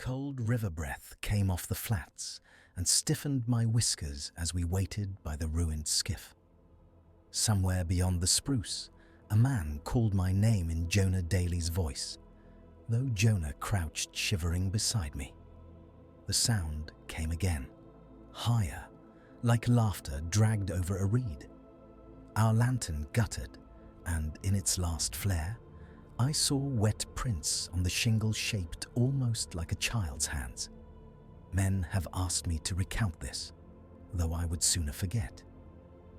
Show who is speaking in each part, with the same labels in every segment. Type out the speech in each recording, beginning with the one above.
Speaker 1: Cold river breath came off the flats and stiffened my whiskers as we waited by the ruined skiff. Somewhere beyond the spruce, a man called my name in Jonah Daly's voice, though Jonah crouched shivering beside me. The sound came again, higher, like laughter dragged over a reed. Our lantern guttered, and in its last flare, I saw wet prints on the shingle shaped almost like a child's hands. Men have asked me to recount this, though I would sooner forget.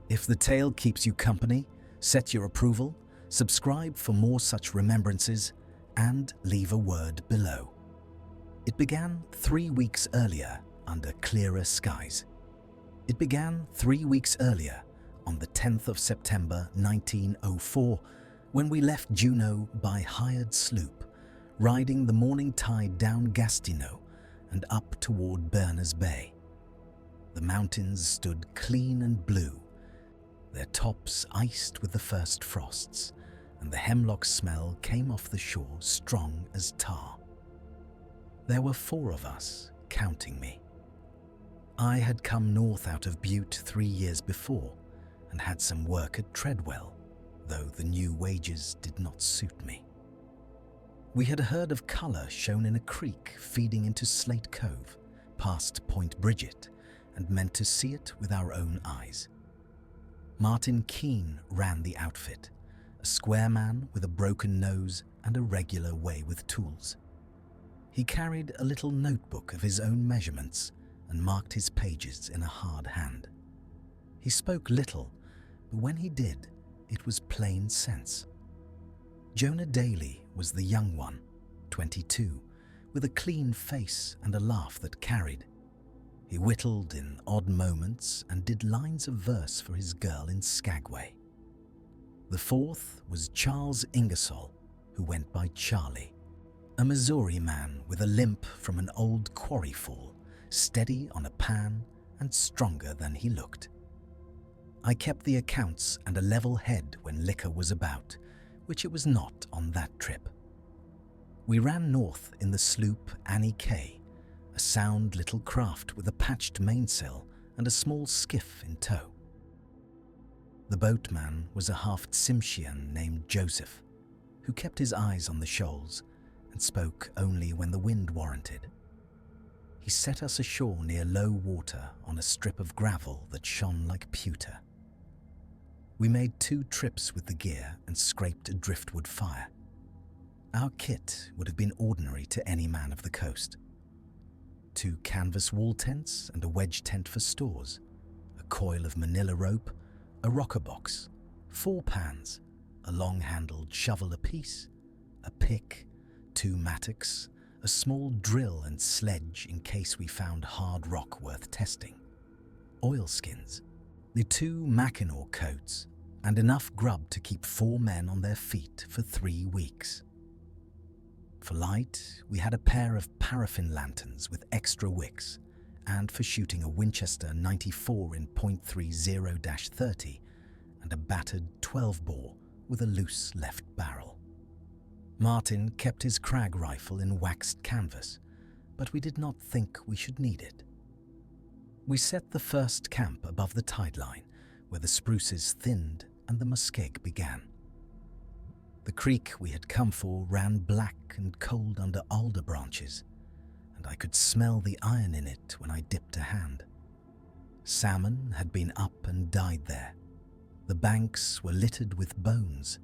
Speaker 1: If the tale keeps you company, set your approval, subscribe for more such remembrances, and leave a word below. It began 3 weeks earlier under clearer skies. It began 3 weeks earlier on the 10th of September 1904, when we left Juneau by hired sloop, riding the morning tide down Gastineau and up toward Berners Bay. The mountains stood clean and blue, their tops iced with the first frosts, and the hemlock smell came off the shore strong as tar. There were 4 of us, counting me. I had come north out of Butte 3 years before and had some work at Treadwell, though the new wages did not suit me. We had heard of colour shown in a creek feeding into Slate Cove, past Point Bridget, and meant to see it with our own eyes. Martin Keene ran the outfit, a square man with a broken nose and a regular way with tools. He carried a little notebook of his own measurements and marked his pages in a hard hand. He spoke little, but when he did, it was plain sense. Jonah Daly was the young one, 22, with a clean face and a laugh that carried. He whittled in odd moments and did lines of verse for his girl in Skagway. The 4th was Charles Ingersoll, who went by Charlie, a Missouri man with a limp from an old quarry fall, steady on a pan and stronger than he looked. I kept the accounts and a level head when liquor was about, which it was not on that trip. We ran north in the sloop Annie K, a sound little craft with a patched mainsail and a small skiff in tow. The boatman was a half Tsimshian named Joseph, who kept his eyes on the shoals and spoke only when the wind warranted. He set us ashore near low water on a strip of gravel that shone like pewter. We made 2 trips with the gear and scraped a driftwood fire. Our kit would have been ordinary to any man of the coast. 2 canvas wall tents and a wedge tent for stores, a coil of manila rope, a rocker box, 4 pans, a long-handled shovel apiece, a pick, 2 mattocks, a small drill and sledge in case we found hard rock worth testing, oilskins, the 2 Mackinaw coats, and enough grub to keep 4 men on their feet for 3 weeks. For light, we had a pair of paraffin lanterns with extra wicks, and for shooting a Winchester 94 in .30-30 and a battered 12-bore with a loose left barrel. Martin kept his Krag rifle in waxed canvas, but we did not think we should need it. We set the first camp above the tide line, where the spruces thinned and the muskeg began. The creek we had come for ran black and cold under alder branches, and I could smell the iron in it when I dipped a hand. Salmon had been up and died there. The banks were littered with bones,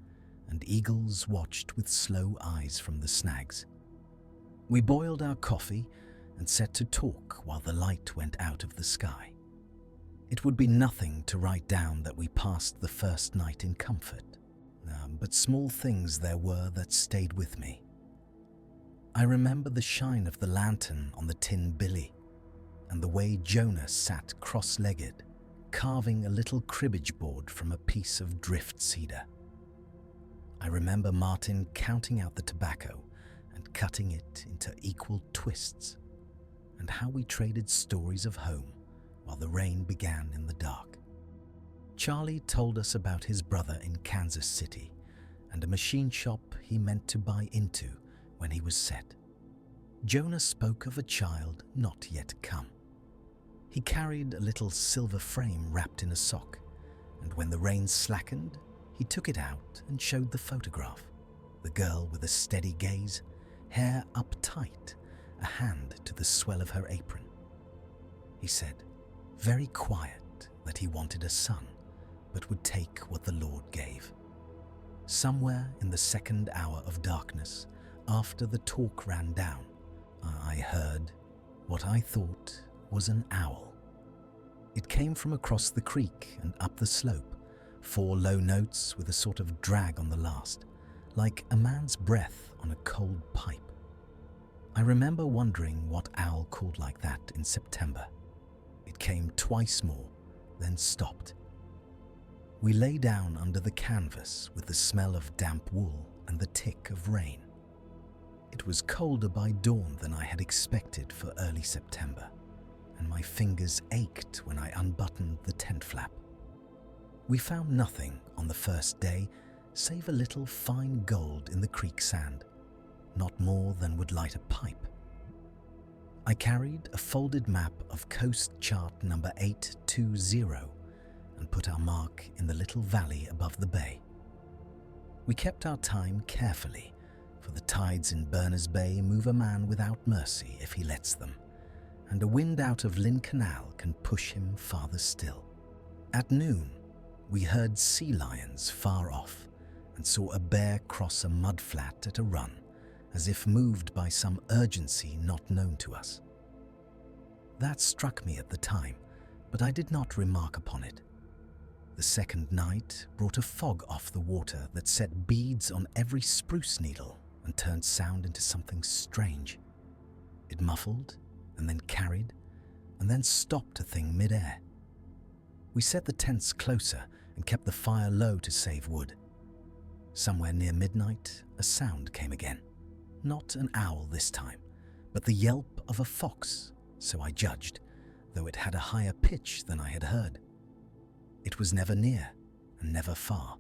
Speaker 1: and eagles watched with slow eyes from the snags. We boiled our coffee and set to talk while the light went out of the sky. It would be nothing to write down that we passed the first night in comfort, but small things there were that stayed with me. I remember the shine of the lantern on the tin billy, and the way Jonah sat cross-legged, carving a little cribbage board from a piece of drift cedar. I remember Martin counting out the tobacco and cutting it into equal twists, and how we traded stories of home while the rain began in the dark. Charlie told us about his brother in Kansas City and a machine shop he meant to buy into when he was set. Jonah spoke of a child not yet come. He carried a little silver frame wrapped in a sock, and when the rain slackened, he took it out and showed the photograph. The girl with a steady gaze, hair up tight, a hand to the swell of her apron. He said, very quiet, that he wanted a son, but would take what the Lord gave. Somewhere in the second hour of darkness, after the talk ran down, I heard what I thought was an owl. It came from across the creek and up the slope, 4 low notes with a sort of drag on the last, like a man's breath on a cold pipe. I remember wondering what owl called like that in September. It came twice more, then stopped. We lay down under the canvas with the smell of damp wool and the tick of rain. It was colder by dawn than I had expected for early September, and my fingers ached when I unbuttoned the tent flap. We found nothing on the first day save a little fine gold in the creek sand, not more than would light a pipe. I carried a folded map of coast chart number 820 and put our mark in the little valley above the bay. We kept our time carefully, for the tides in Berners Bay move a man without mercy if he lets them, and a wind out of Lynn Canal can push him farther still. At noon, we heard sea lions far off and saw a bear cross a mud flat at a run, as if moved by some urgency not known to us. That struck me at the time, but I did not remark upon it. The second night brought a fog off the water that set beads on every spruce needle and turned sound into something strange. It muffled and then carried and then stopped a thing mid-air. We set the tents closer and kept the fire low to save wood. Somewhere near midnight, a sound came again. Not an owl this time, but the yelp of a fox, so I judged, though it had a higher pitch than I had heard. It was never near and never far.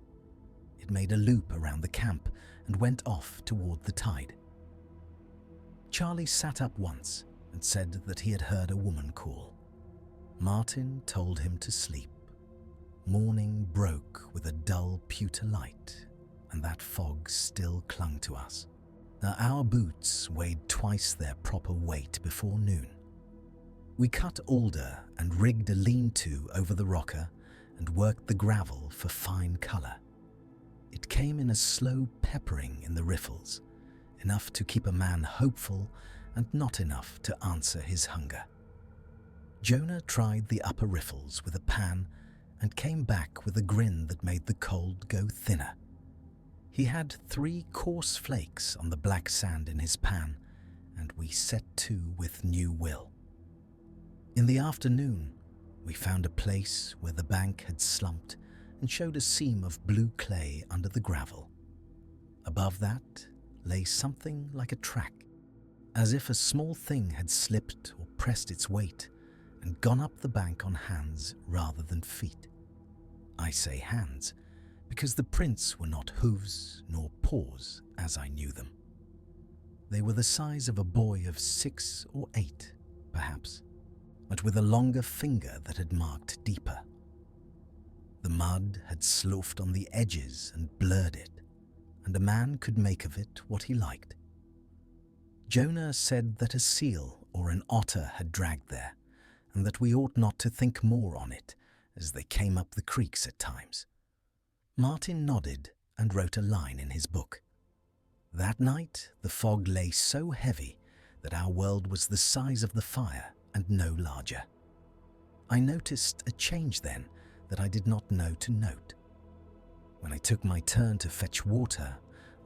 Speaker 1: It made a loop around the camp and went off toward the tide. Charlie sat up once and said that he had heard a woman call. Martin told him to sleep. Morning broke with a dull pewter light, and that fog still clung to us. Now our boots weighed twice their proper weight before noon. We cut alder and rigged a lean-to over the rocker and worked the gravel for fine colour. It came in a slow peppering in the riffles, enough to keep a man hopeful and not enough to answer his hunger. Jonah tried the upper riffles with a pan and came back with a grin that made the cold go thinner. He had 3 coarse flakes on the black sand in his pan, and we set to with new will. In the afternoon, we found a place where the bank had slumped and showed a seam of blue clay under the gravel. Above that lay something like a track, as if a small thing had slipped or pressed its weight and gone up the bank on hands rather than feet. I say hands because the prints were not hooves nor paws as I knew them. They were the size of a boy of 6 or 8, perhaps, but with a longer finger that had marked deeper. The mud had sloughed on the edges and blurred it, and a man could make of it what he liked. Jonah said that a seal or an otter had dragged there, and that we ought not to think more on it, as they came up the creeks at times. Martin nodded and wrote a line in his book. That night the fog lay so heavy that our world was the size of the fire and no larger. I noticed a change then that I did not know to note. When I took my turn to fetch water,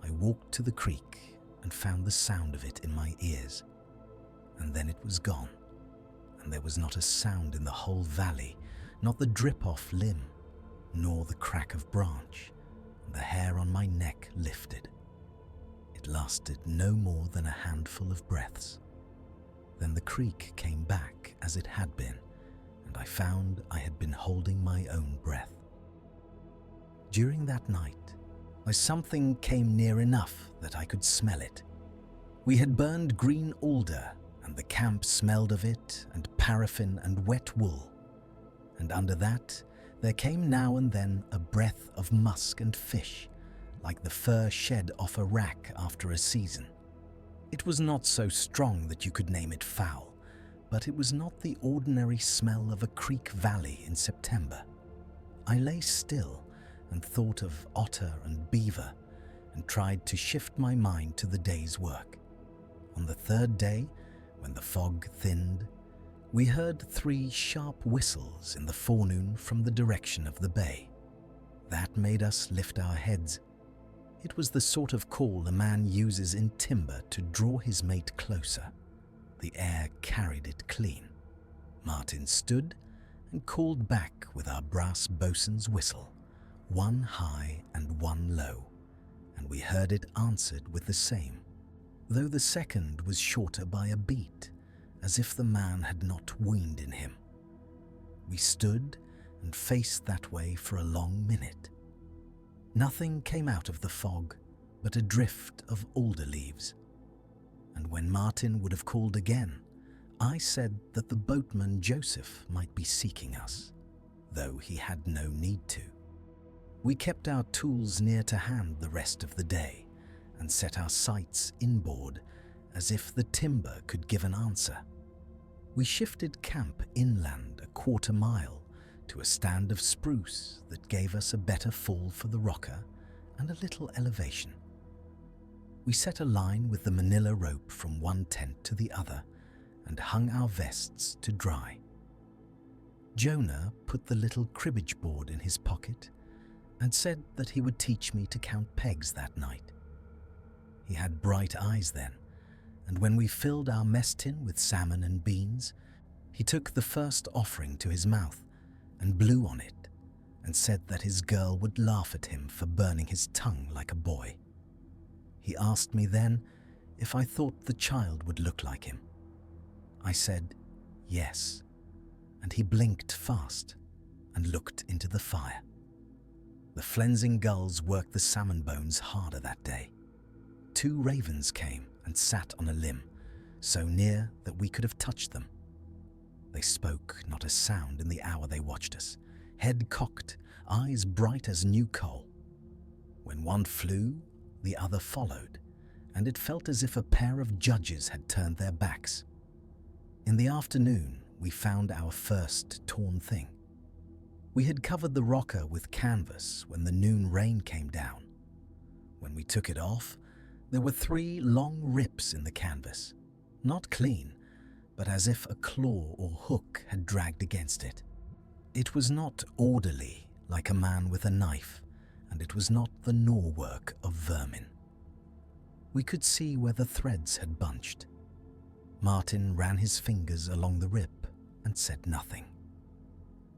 Speaker 1: I walked to the creek and found the sound of it in my ears. And then it was gone, and there was not a sound in the whole valley, not the drip off limb, nor the crack of branch, and the hair on my neck lifted. It lasted no more than a handful of breaths. Then the creek came back as it had been, and I found I had been holding my own breath. During that night, something came near enough that I could smell it. We had burned green alder, and the camp smelled of it, and paraffin and wet wool. And under that, there came now and then a breath of musk and fish, like the fur shed off a rack after a season. It was not so strong that you could name it foul, but it was not the ordinary smell of a creek valley in September. I lay still and thought of otter and beaver, and tried to shift my mind to the day's work. On the third day, when the fog thinned, we heard 3 sharp whistles in the forenoon from the direction of the bay. That made us lift our heads. It was the sort of call a man uses in timber to draw his mate closer. The air carried it clean. Martin stood and called back with our brass boatswain's whistle, one high and one low, and we heard it answered with the same, though the second was shorter by a beat, as if the man had not weaned in him. We stood and faced that way for a long minute. Nothing came out of the fog but a drift of alder leaves. And when Martin would have called again, I said that the boatman Joseph might be seeking us, though he had no need to. We kept our tools near to hand the rest of the day and set our sights inboard as if the timber could give an answer. We shifted camp inland a quarter mile to a stand of spruce that gave us a better fall for the rocker and a little elevation. We set a line with the manila rope from one tent to the other and hung our vests to dry. Jonah put the little cribbage board in his pocket and said that he would teach me to count pegs that night. He had bright eyes then, and when we filled our mess tin with salmon and beans, he took the first offering to his mouth and blew on it and said that his girl would laugh at him for burning his tongue like a boy. He asked me then if I thought the child would look like him. I said yes, and he blinked fast and looked into the fire. The flensing gulls worked the salmon bones harder that day. 2 ravens came and sat on a limb, so near that we could have touched them. They spoke not a sound in the hour they watched us, head cocked, eyes bright as new coal. When one flew, the other followed, and it felt as if a pair of judges had turned their backs. In the afternoon, we found our first torn thing. We had covered the rocker with canvas when the noon rain came down. When we took it off, there were 3 long rips in the canvas, not clean, but as if a claw or hook had dragged against it. It was not orderly like a man with a knife, and it was not the gnaw work of vermin. We could see where the threads had bunched. Martin ran his fingers along the rip and said nothing.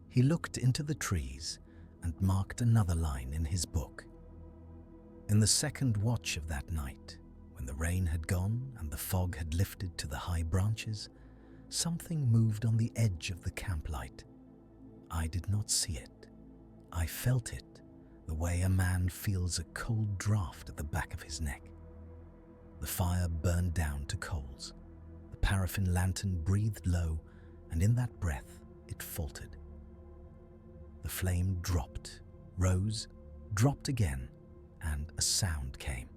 Speaker 1: He looked into the trees and marked another line in his book. In the second watch of that night, when the rain had gone and the fog had lifted to the high branches, something moved on the edge of the camplight. I did not see it. I felt it, the way a man feels a cold draft at the back of his neck. The fire burned down to coals. The paraffin lantern breathed low, and in that breath it faltered. The flame dropped, rose, dropped again, and a sound came.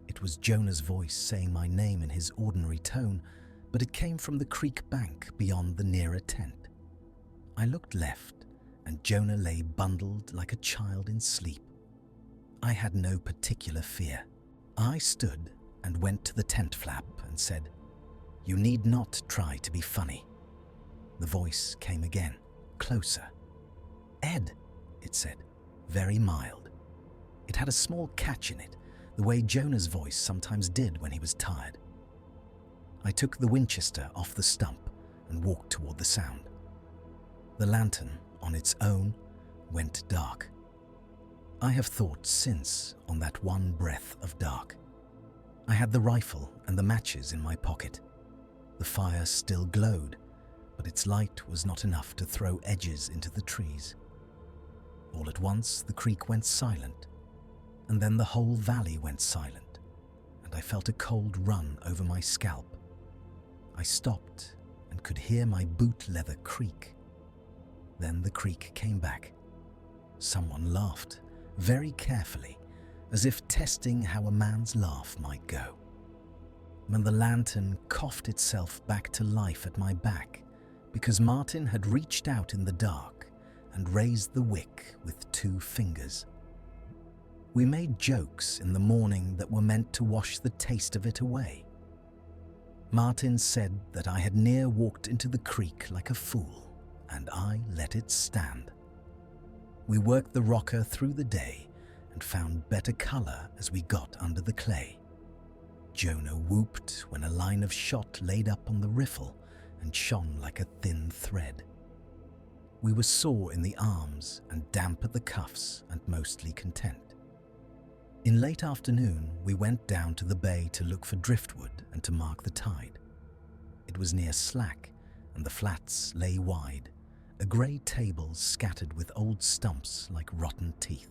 Speaker 1: It was Jonah's voice saying my name in his ordinary tone, but it came from the creek bank beyond the nearer tent. I looked left, and Jonah lay bundled like a child in sleep. I had no particular fear. I stood and went to the tent flap and said, "You need not try to be funny." The voice came again, closer. "Ed," it said, very mild. It had a small catch in it, the way Jonah's voice sometimes did when he was tired. I took the Winchester off the stump and walked toward the sound. The lantern, on its own, went dark. I have thought since on that one breath of dark. I had the rifle and the matches in my pocket. The fire still glowed, but its light was not enough to throw edges into the trees. All at once the creek went silent, and then the whole valley went silent, and I felt a cold run over my scalp. I stopped and could hear my boot leather creak. Then the creak came back. Someone laughed, very carefully, as if testing how a man's laugh might go. When the lantern coughed itself back to life at my back, because Martin had reached out in the dark and raised the wick with 2 fingers. We made jokes in the morning that were meant to wash the taste of it away. Martin said that I had near walked into the creek like a fool, and I let it stand. We worked the rocker through the day and found better colour as we got under the clay. Juneau whooped when a line of shot laid up on the riffle and shone like a thin thread. We were sore in the arms and damp at the cuffs and mostly content. In late afternoon, we went down to the bay to look for driftwood and to mark the tide. It was near slack, and the flats lay wide, a grey table scattered with old stumps like rotten teeth.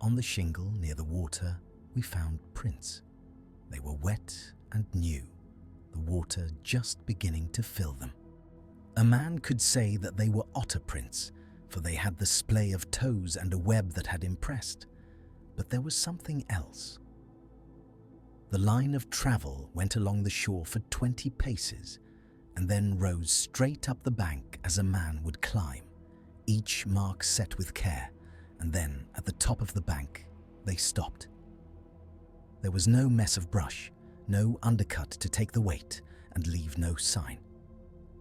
Speaker 1: On the shingle near the water, we found prints. They were wet and new, the water just beginning to fill them. A man could say that they were otter prints, for they had the splay of toes and a web that had impressed. But there was something else. The line of travel went along the shore for 20 paces and then rose straight up the bank as a man would climb, each mark set with care, and then at the top of the bank they stopped. There was no mess of brush, no undercut to take the weight and leave no sign.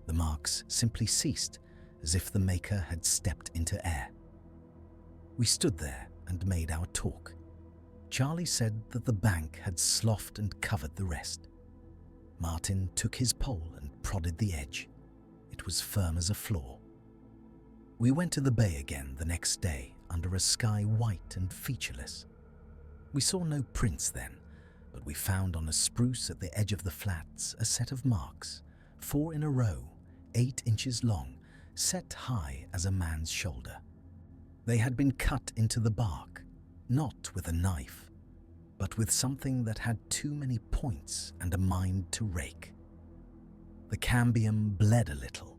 Speaker 1: The marks simply ceased, as if the maker had stepped into air. We stood there and made our talk. Charlie said that the bank had sloughed and covered the rest. Martin took his pole and prodded the edge. It was firm as a floor. We went to the bay again the next day under a sky white and featureless. We saw no prints then, but we found on a spruce at the edge of the flats a set of marks, 4 in a row, 8 inches long, set high as a man's shoulder. They had been cut into the bark, not with a knife, but with something that had too many points and a mind to rake. The cambium bled a little.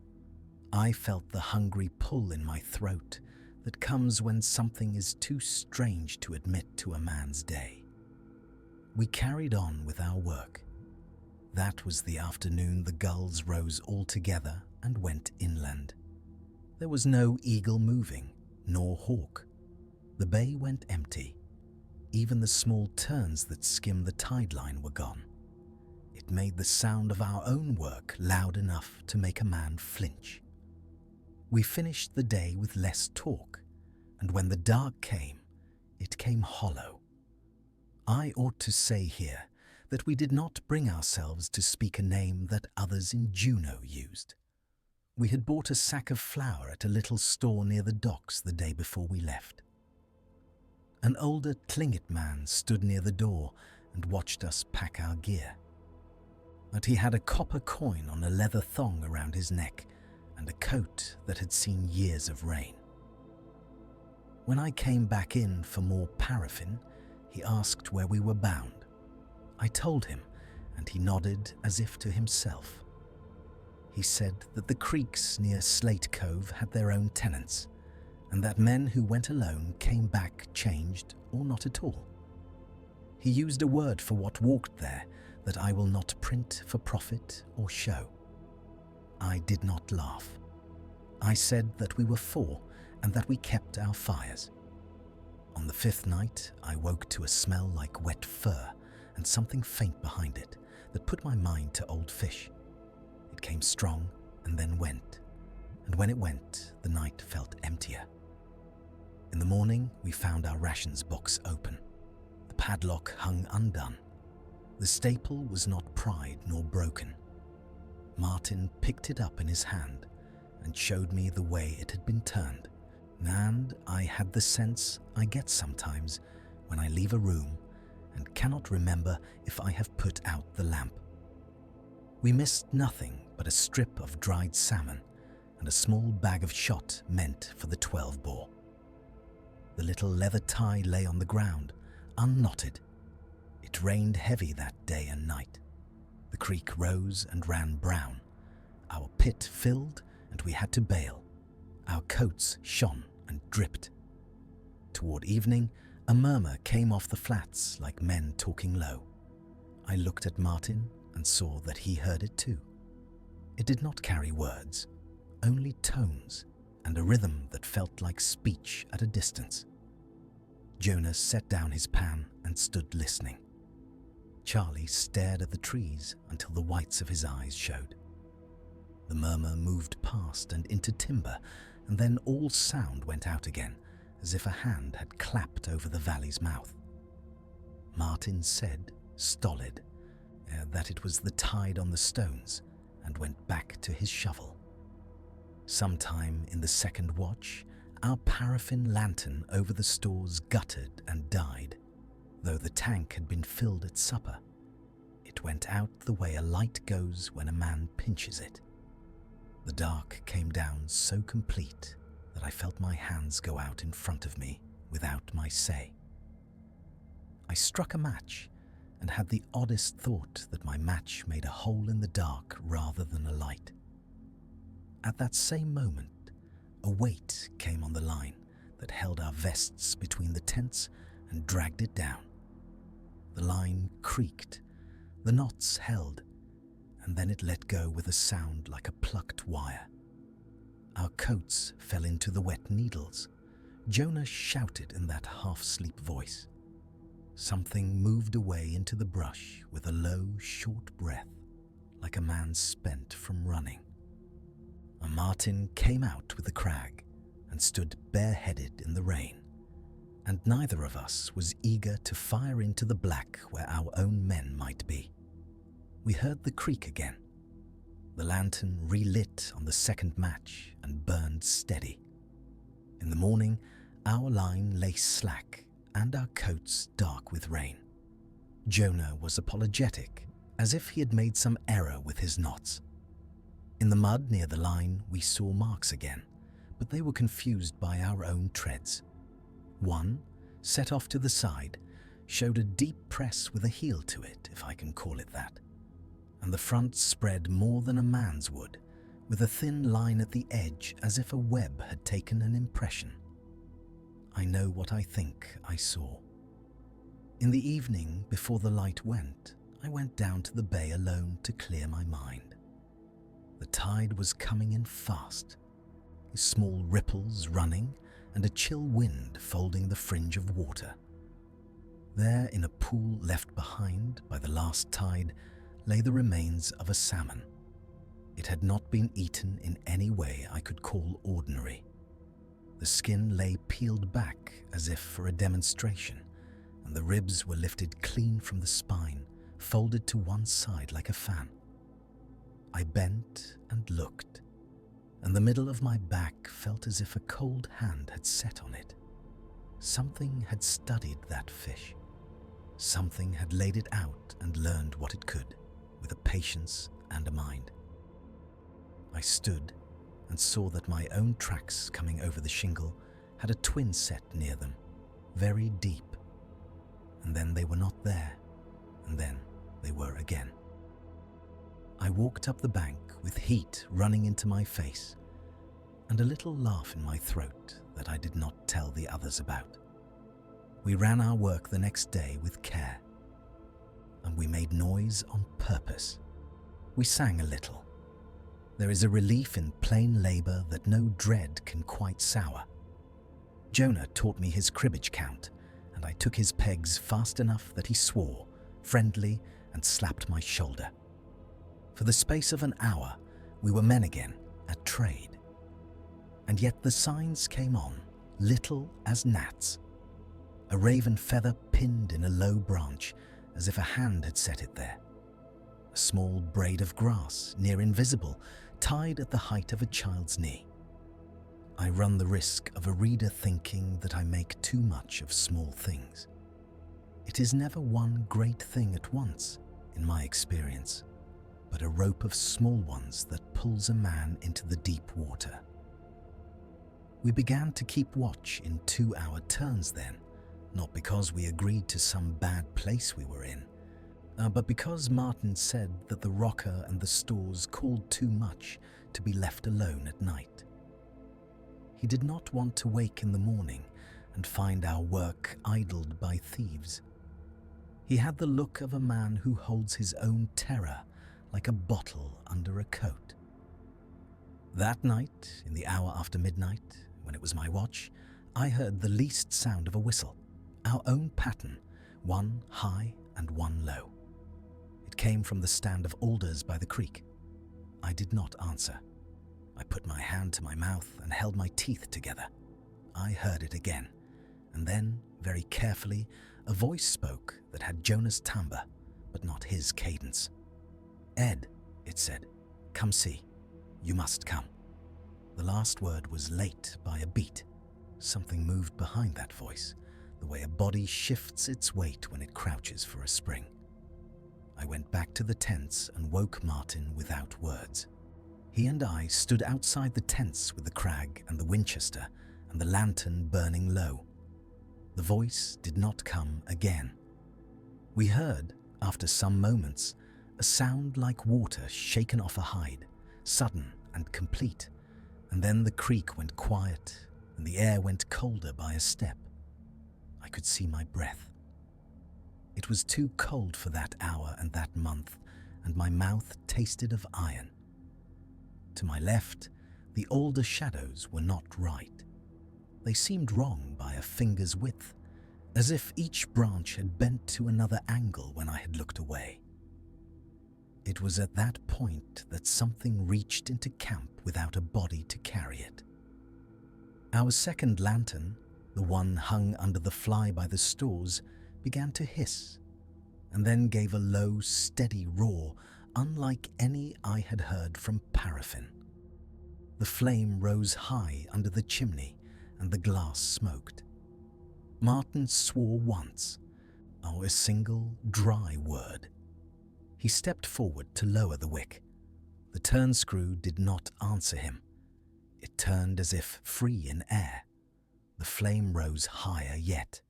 Speaker 1: I felt the hungry pull in my throat that comes when something is too strange to admit to a man's day. We carried on with our work. That was the afternoon the gulls rose all together and went inland. There was no eagle moving, nor hawk. The bay went empty. Even the small terns that skimmed the tide line were gone. It made the sound of our own work loud enough to make a man flinch. We finished the day with less talk, and when the dark came, it came hollow. I ought to say here that we did not bring ourselves to speak a name that others in Juneau used. We had bought a sack of flour at a little store near the docks the day before we left. An older Tlingit man stood near the door and watched us pack our gear. But he had a copper coin on a leather thong around his neck and a coat that had seen years of rain. When I came back in for more paraffin, he asked where we were bound. I told him, and he nodded as if to himself. He said that the creeks near Slate Cove had their own tenants, and that men who went alone came back changed or not at all. He used a word for what walked there that I will not print for profit or show. I did not laugh. I said that we were 4 and that we kept our fires. On the 5th night, I woke to a smell like wet fur and something faint behind it that put my mind to old fish. It came strong and then went, and when it went, the night felt emptier. In the morning, we found our rations box open. The padlock hung undone. The staple was not pried nor broken. Martin picked it up in his hand and showed me the way it had been turned, and I had the sense I get sometimes when I leave a room and cannot remember if I have put out the lamp. We missed nothing but a strip of dried salmon and a small bag of shot meant for the 12-bore. The little leather tie lay on the ground, unknotted. It rained heavy that day and night. The creek rose and ran brown. Our pit filled and we had to bail. Our coats shone and dripped. Toward evening, a murmur came off the flats like men talking low. I looked at Martin and saw that he heard it too. It did not carry words, only tones and a rhythm that felt like speech at a distance. Jonas set down his pan and stood listening. Charlie stared at the trees until the whites of his eyes showed. The murmur moved past and into timber, and then all sound went out again, as if a hand had clapped over the valley's mouth. Martin said, stolid, that it was the tide on the stones, and went back to his shovel. Sometime in the second watch, our paraffin lantern over the stores guttered and died, though the tank had been filled at supper. It went out the way a light goes when a man pinches it. The dark came down so complete that I felt my hands go out in front of me without my say. I struck a match and had the oddest thought that my match made a hole in the dark rather than a light. At that same moment, a weight came on the line that held our vests between the tents and dragged it down. The line creaked, the knots held, and then it let go with a sound like a plucked wire. Our coats fell into the wet needles. Jonas shouted in that half-sleep voice. Something moved away into the brush with a low, short breath, like a man spent from running. A martin came out with the crag and stood bareheaded in the rain, and neither of us was eager to fire into the black where our own men might be. We heard the creak again. The lantern relit on the second match and burned steady. In the morning, our line lay slack and our coats dark with rain. Jonah was apologetic, as if he had made some error with his knots. In the mud near the line, we saw marks again, but they were confused by our own treads. One, set off to the side, showed a deep press with a heel to it, if I can call it that, and the front spread more than a man's would, with a thin line at the edge as if a web had taken an impression. I know what I think I saw. In the evening, before the light went, I went down to the bay alone to clear my mind. The tide was coming in fast, with small ripples running and a chill wind folding the fringe of water. There, in a pool left behind by the last tide, lay the remains of a salmon. It had not been eaten in any way I could call ordinary. The skin lay peeled back as if for a demonstration, and the ribs were lifted clean from the spine, folded to one side like a fan. I bent and looked, and the middle of my back felt as if a cold hand had set on it. Something had studied that fish. Something had laid it out and learned what it could, with a patience and a mind. I stood and saw that my own tracks coming over the shingle had a twin set near them, very deep. And then they were not there, and then they were again. I walked up the bank with heat running into my face and a little laugh in my throat that I did not tell the others about. We ran our work the next day with care, and we made noise on purpose. We sang a little. There is a relief in plain labor that no dread can quite sour. Jonah taught me his cribbage count, and I took his pegs fast enough that he swore, friendly, and slapped my shoulder. For the space of an hour, we were men again, at trade. And yet the signs came on, little as gnats. A raven feather pinned in a low branch, as if a hand had set it there. A small braid of grass, near invisible, tied at the height of a child's knee. I run the risk of a reader thinking that I make too much of small things. It is never one great thing at once, in my experience, but a rope of small ones that pulls a man into the deep water. We began to keep watch in 2-hour turns then, not because we agreed to some bad place we were in, but because Martin said that the rocker and the stores called too much to be left alone at night. He did not want to wake in the morning and find our work idled by thieves. He had the look of a man who holds his own terror like a bottle under a coat. That night, in the hour after midnight, when it was my watch, I heard the least sound of a whistle, our own pattern, one high and one low. It came from the stand of alders by the creek. I did not answer. I put my hand to my mouth and held my teeth together. I heard it again, and then, very carefully, a voice spoke that had Jonah's timbre, but not his cadence. "Ed," it said, "come see. You must come." The last word was late by a beat. Something moved behind that voice, the way a body shifts its weight when it crouches for a spring. I went back to the tents and woke Martin without words. He and I stood outside the tents with the crag and the Winchester and the lantern burning low. The voice did not come again. We heard, after some moments, a sound like water shaken off a hide, sudden and complete, and then the creek went quiet and the air went colder by a step. I could see my breath. It was too cold for that hour and that month, and my mouth tasted of iron. To my left, the alder shadows were not right. They seemed wrong by a finger's width, as if each branch had bent to another angle when I had looked away. It was at that point that something reached into camp without a body to carry it. Our second lantern, the one hung under the fly by the stores, began to hiss, and then gave a low, steady roar unlike any I had heard from paraffin. The flame rose high under the chimney, and the glass smoked. Martin swore once, a single, dry word. He stepped forward to lower the wick. The turn screw did not answer him. It turned as if free in air. The flame rose higher yet.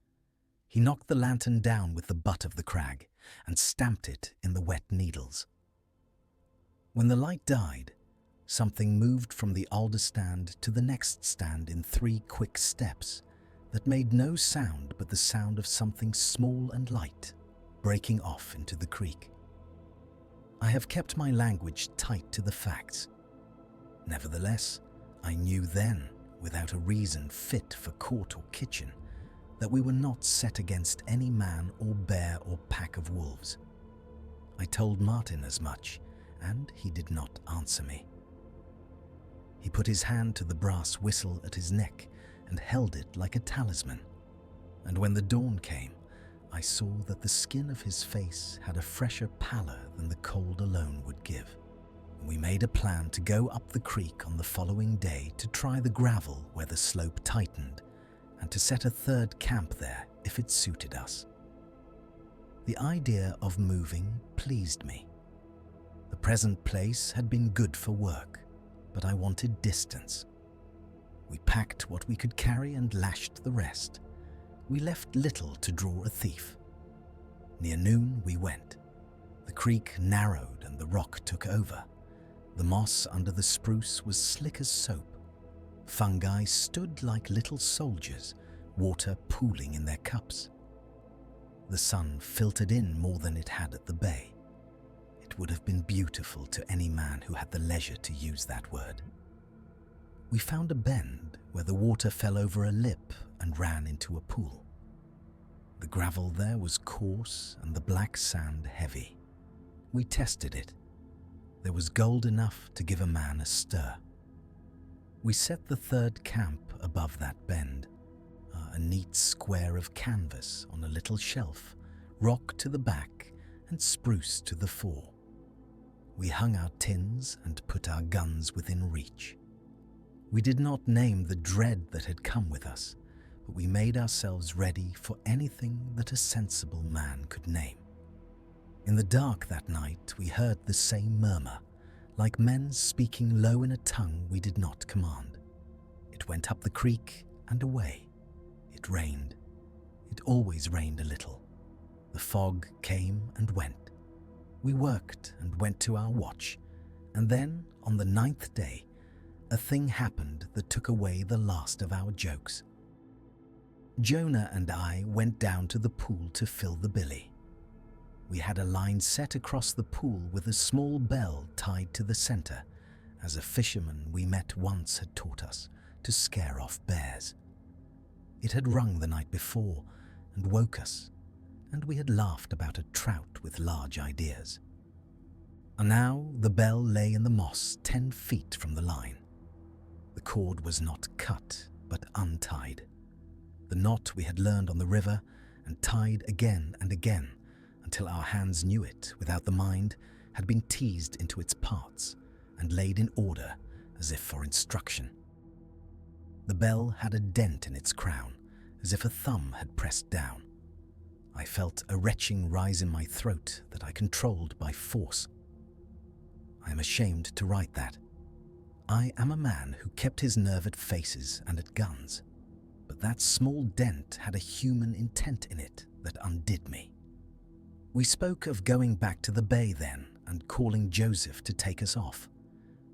Speaker 1: He knocked the lantern down with the butt of the crag and stamped it in the wet needles. When the light died, something moved from the alder stand to the next stand in 3 quick steps that made no sound but the sound of something small and light breaking off into the creek. I have kept my language tight to the facts. Nevertheless, I knew then, without a reason fit for court or kitchen, that we were not set against any man or bear or pack of wolves. I told Martin as much, and he did not answer me. He put his hand to the brass whistle at his neck and held it like a talisman, and when the dawn came, I saw that the skin of his face had a fresher pallor than the cold alone would give. We made a plan to go up the creek on the following day to try the gravel where the slope tightened, and to set a third camp there if it suited us. The idea of moving pleased me. The present place had been good for work, but I wanted distance. We packed what we could carry and lashed the rest. We left little to draw a thief. Near noon we went. The creek narrowed and the rock took over. The moss under the spruce was slick as soap. Fungi stood like little soldiers, water pooling in their cups. The sun filtered in more than it had at the bay. It would have been beautiful to any man who had the leisure to use that word. We found a bend where the water fell over a lip and ran into a pool. The gravel there was coarse and the black sand heavy. We tested it. There was gold enough to give a man a stir. We set the third camp above that bend, a neat square of canvas on a little shelf, rock to the back and spruce to the fore. We hung our tins and put our guns within reach. We did not name the dread that had come with us, but we made ourselves ready for anything that a sensible man could name. In the dark that night we heard the same murmur, like men speaking low in a tongue we did not command. It went up the creek and away. It rained. It always rained a little. The fog came and went. We worked and went to our watch, and then, on the 9th day, a thing happened that took away the last of our jokes. Jonah and I went down to the pool to fill the billy. We had a line set across the pool with a small bell tied to the center, as a fisherman we met once had taught us to scare off bears. It had rung the night before and woke us, and we had laughed about a trout with large ideas. And now the bell lay in the moss 10 feet from the line. The cord was not cut, but untied. The knot we had learned on the river and tied again and again until our hands knew it without the mind had been teased into its parts and laid in order as if for instruction. The bell had a dent in its crown, as if a thumb had pressed down. I felt a retching rise in my throat that I controlled by force. I am ashamed to write that. I am a man who kept his nerve at faces and at guns, but that small dent had a human intent in it that undid me. We spoke of going back to the bay then and calling Joseph to take us off,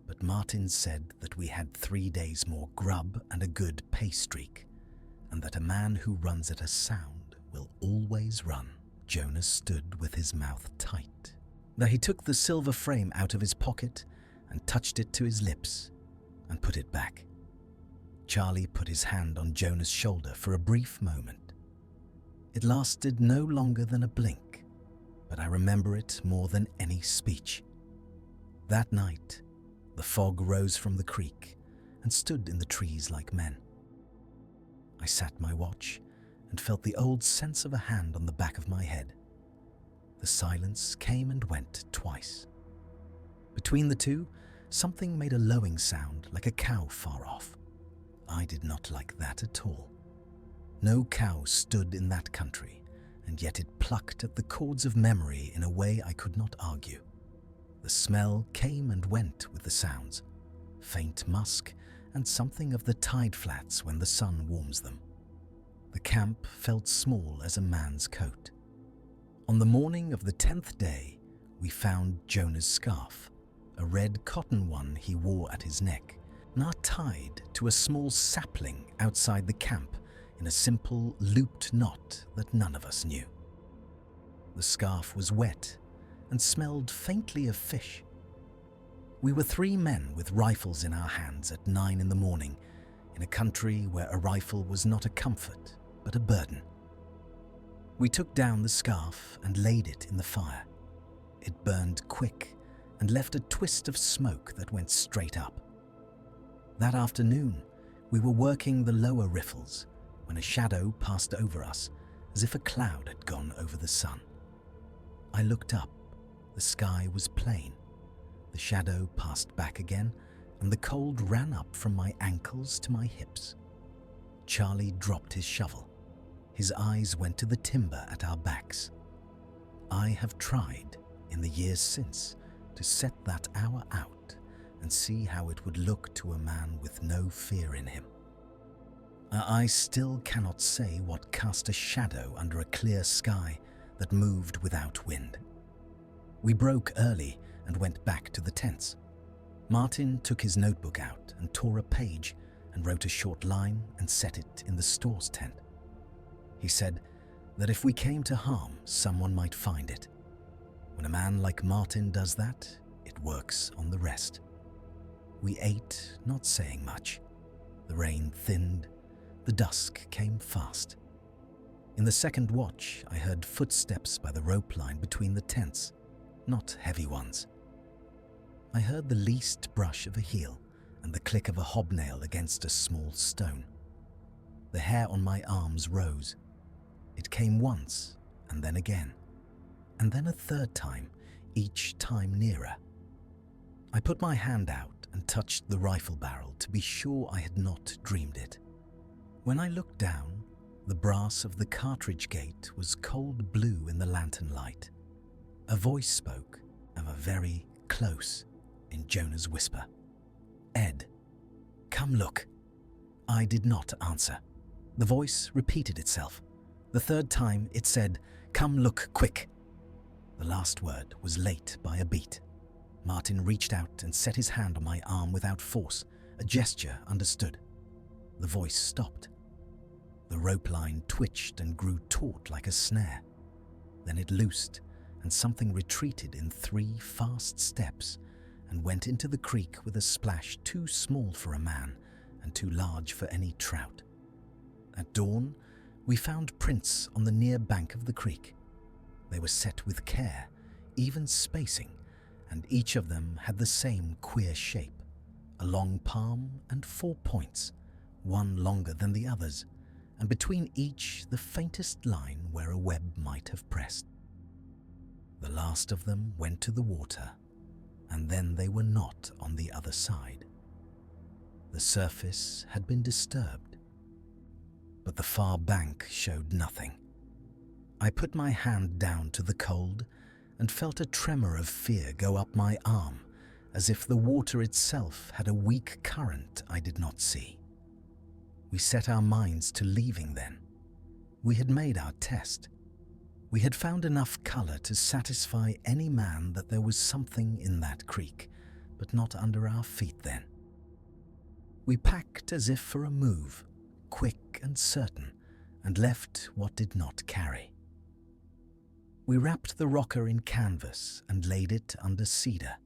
Speaker 1: but Martin said that we had 3 days more grub and a good pay streak, and that a man who runs at a sound will always run. Jonas stood with his mouth tight. Now he took the silver frame out of his pocket and touched it to his lips and put it back. Charlie put his hand on Jonah's shoulder for a brief moment. It lasted no longer than a blink, but I remember it more than any speech. That night, the fog rose from the creek and stood in the trees like men. I sat my watch and felt the old sense of a hand on the back of my head. The silence came and went twice. Between the two, something made a lowing sound like a cow far off. I did not like that at all. No cow stood in that country, and yet it plucked at the chords of memory in a way I could not argue. The smell came and went with the sounds, faint musk and something of the tide flats when the sun warms them. The camp felt small as a man's coat. On the morning of the 10th day, we found Jonah's scarf, a red cotton one he wore at his neck, now tied to a small sapling outside the camp in a simple looped knot that none of us knew. The scarf was wet and smelled faintly of fish. We were 3 men with rifles in our hands at 9 in the morning in a country where a rifle was not a comfort but a burden. We took down the scarf and laid it in the fire. It burned quick and left a twist of smoke that went straight up. That afternoon, we were working the lower riffles when a shadow passed over us as if a cloud had gone over the sun. I looked up. The sky was plain. The shadow passed back again, and the cold ran up from my ankles to my hips. Charlie dropped his shovel. His eyes went to the timber at our backs. I have tried, in the years since, to set that hour out and see how it would look to a man with no fear in him. I still cannot say what cast a shadow under a clear sky that moved without wind. We broke early and went back to the tents. Martin took his notebook out and tore a page and wrote a short line and set it in the store's tent. He said that if we came to harm, someone might find it. When a man like Martin does that, it works on the rest. We ate, not saying much. The rain thinned. The dusk came fast. In the second watch, I heard footsteps by the rope line between the tents, not heavy ones. I heard the least brush of a heel and the click of a hobnail against a small stone. The hair on my arms rose. It came once, and then again, and then a third time, each time nearer. I put my hand out and touched the rifle barrel to be sure I had not dreamed it. When I looked down, the brass of the cartridge gate was cold blue in the lantern light. A voice spoke, and a very close, in Jonah's whisper. "Ed, come look." I did not answer. The voice repeated itself. The third time it said, "Come look, quick." The last word was late by a beat. Martin reached out and set his hand on my arm without force, a gesture understood. The voice stopped. The rope line twitched and grew taut like a snare. Then it loosed, and something retreated in 3 fast steps and went into the creek with a splash too small for a man and too large for any trout. At dawn, we found prints on the near bank of the creek. They were set with care, even spacing, and each of them had the same queer shape, a long palm and 4 points, one longer than the others, and between each the faintest line where a web might have pressed. The last of them went to the water, and then they were not on the other side. The surface had been disturbed, but the far bank showed nothing. I put my hand down to the cold and felt a tremor of fear go up my arm, as if the water itself had a weak current I did not see. We set our minds to leaving then. We had made our test. We had found enough color to satisfy any man that there was something in that creek, but not under our feet then. We packed as if for a move, quick and certain, and left what did not carry. We wrapped the rocker in canvas and laid it under cedar.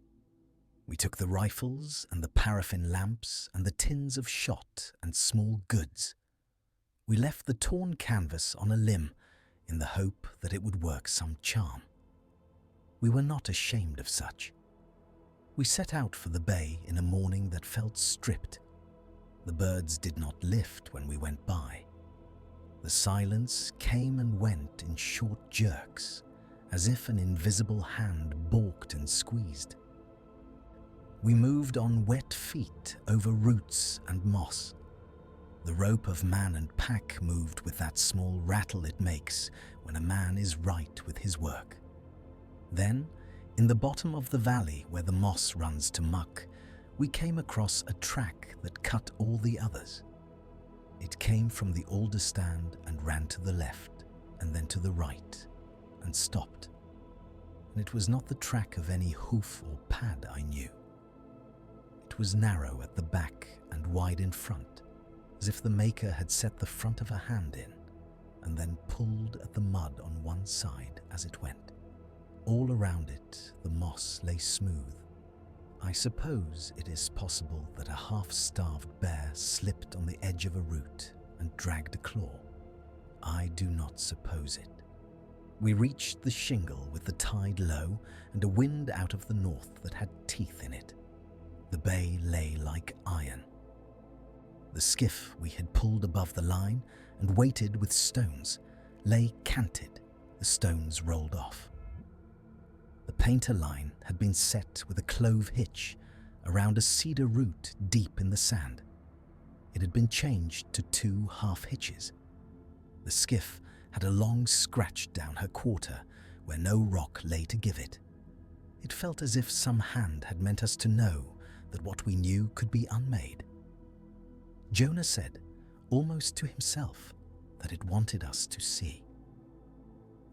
Speaker 1: We took the rifles and the paraffin lamps and the tins of shot and small goods. We left the torn canvas on a limb in the hope that it would work some charm. We were not ashamed of such. We set out for the bay in a morning that felt stripped. The birds did not lift when we went by. The silence came and went in short jerks, as if an invisible hand balked and squeezed. We moved on wet feet over roots and moss. The rope of man and pack moved with that small rattle it makes when a man is right with his work. Then, in the bottom of the valley where the moss runs to muck, we came across a track that cut all the others. It came from the alder stand and ran to the left, and then to the right, and stopped. And it was not the track of any hoof or pad I knew. It was narrow at the back and wide in front, as if the maker had set the front of a hand in, and then pulled at the mud on one side as it went. All around it, the moss lay smooth. I suppose it is possible that a half-starved bear slipped on the edge of a root and dragged a claw. I do not suppose it. We reached the shingle with the tide low and a wind out of the north that had teeth in it. The bay lay like iron. The skiff we had pulled above the line and weighted with stones lay canted, the stones rolled off. The painter line had been set with a clove hitch around a cedar root deep in the sand. It had been changed to 2 half hitches. The skiff had a long scratch down her quarter where no rock lay to give it. It felt as if some hand had meant us to know that what we knew could be unmade. Jonah said, almost to himself, that it wanted us to see.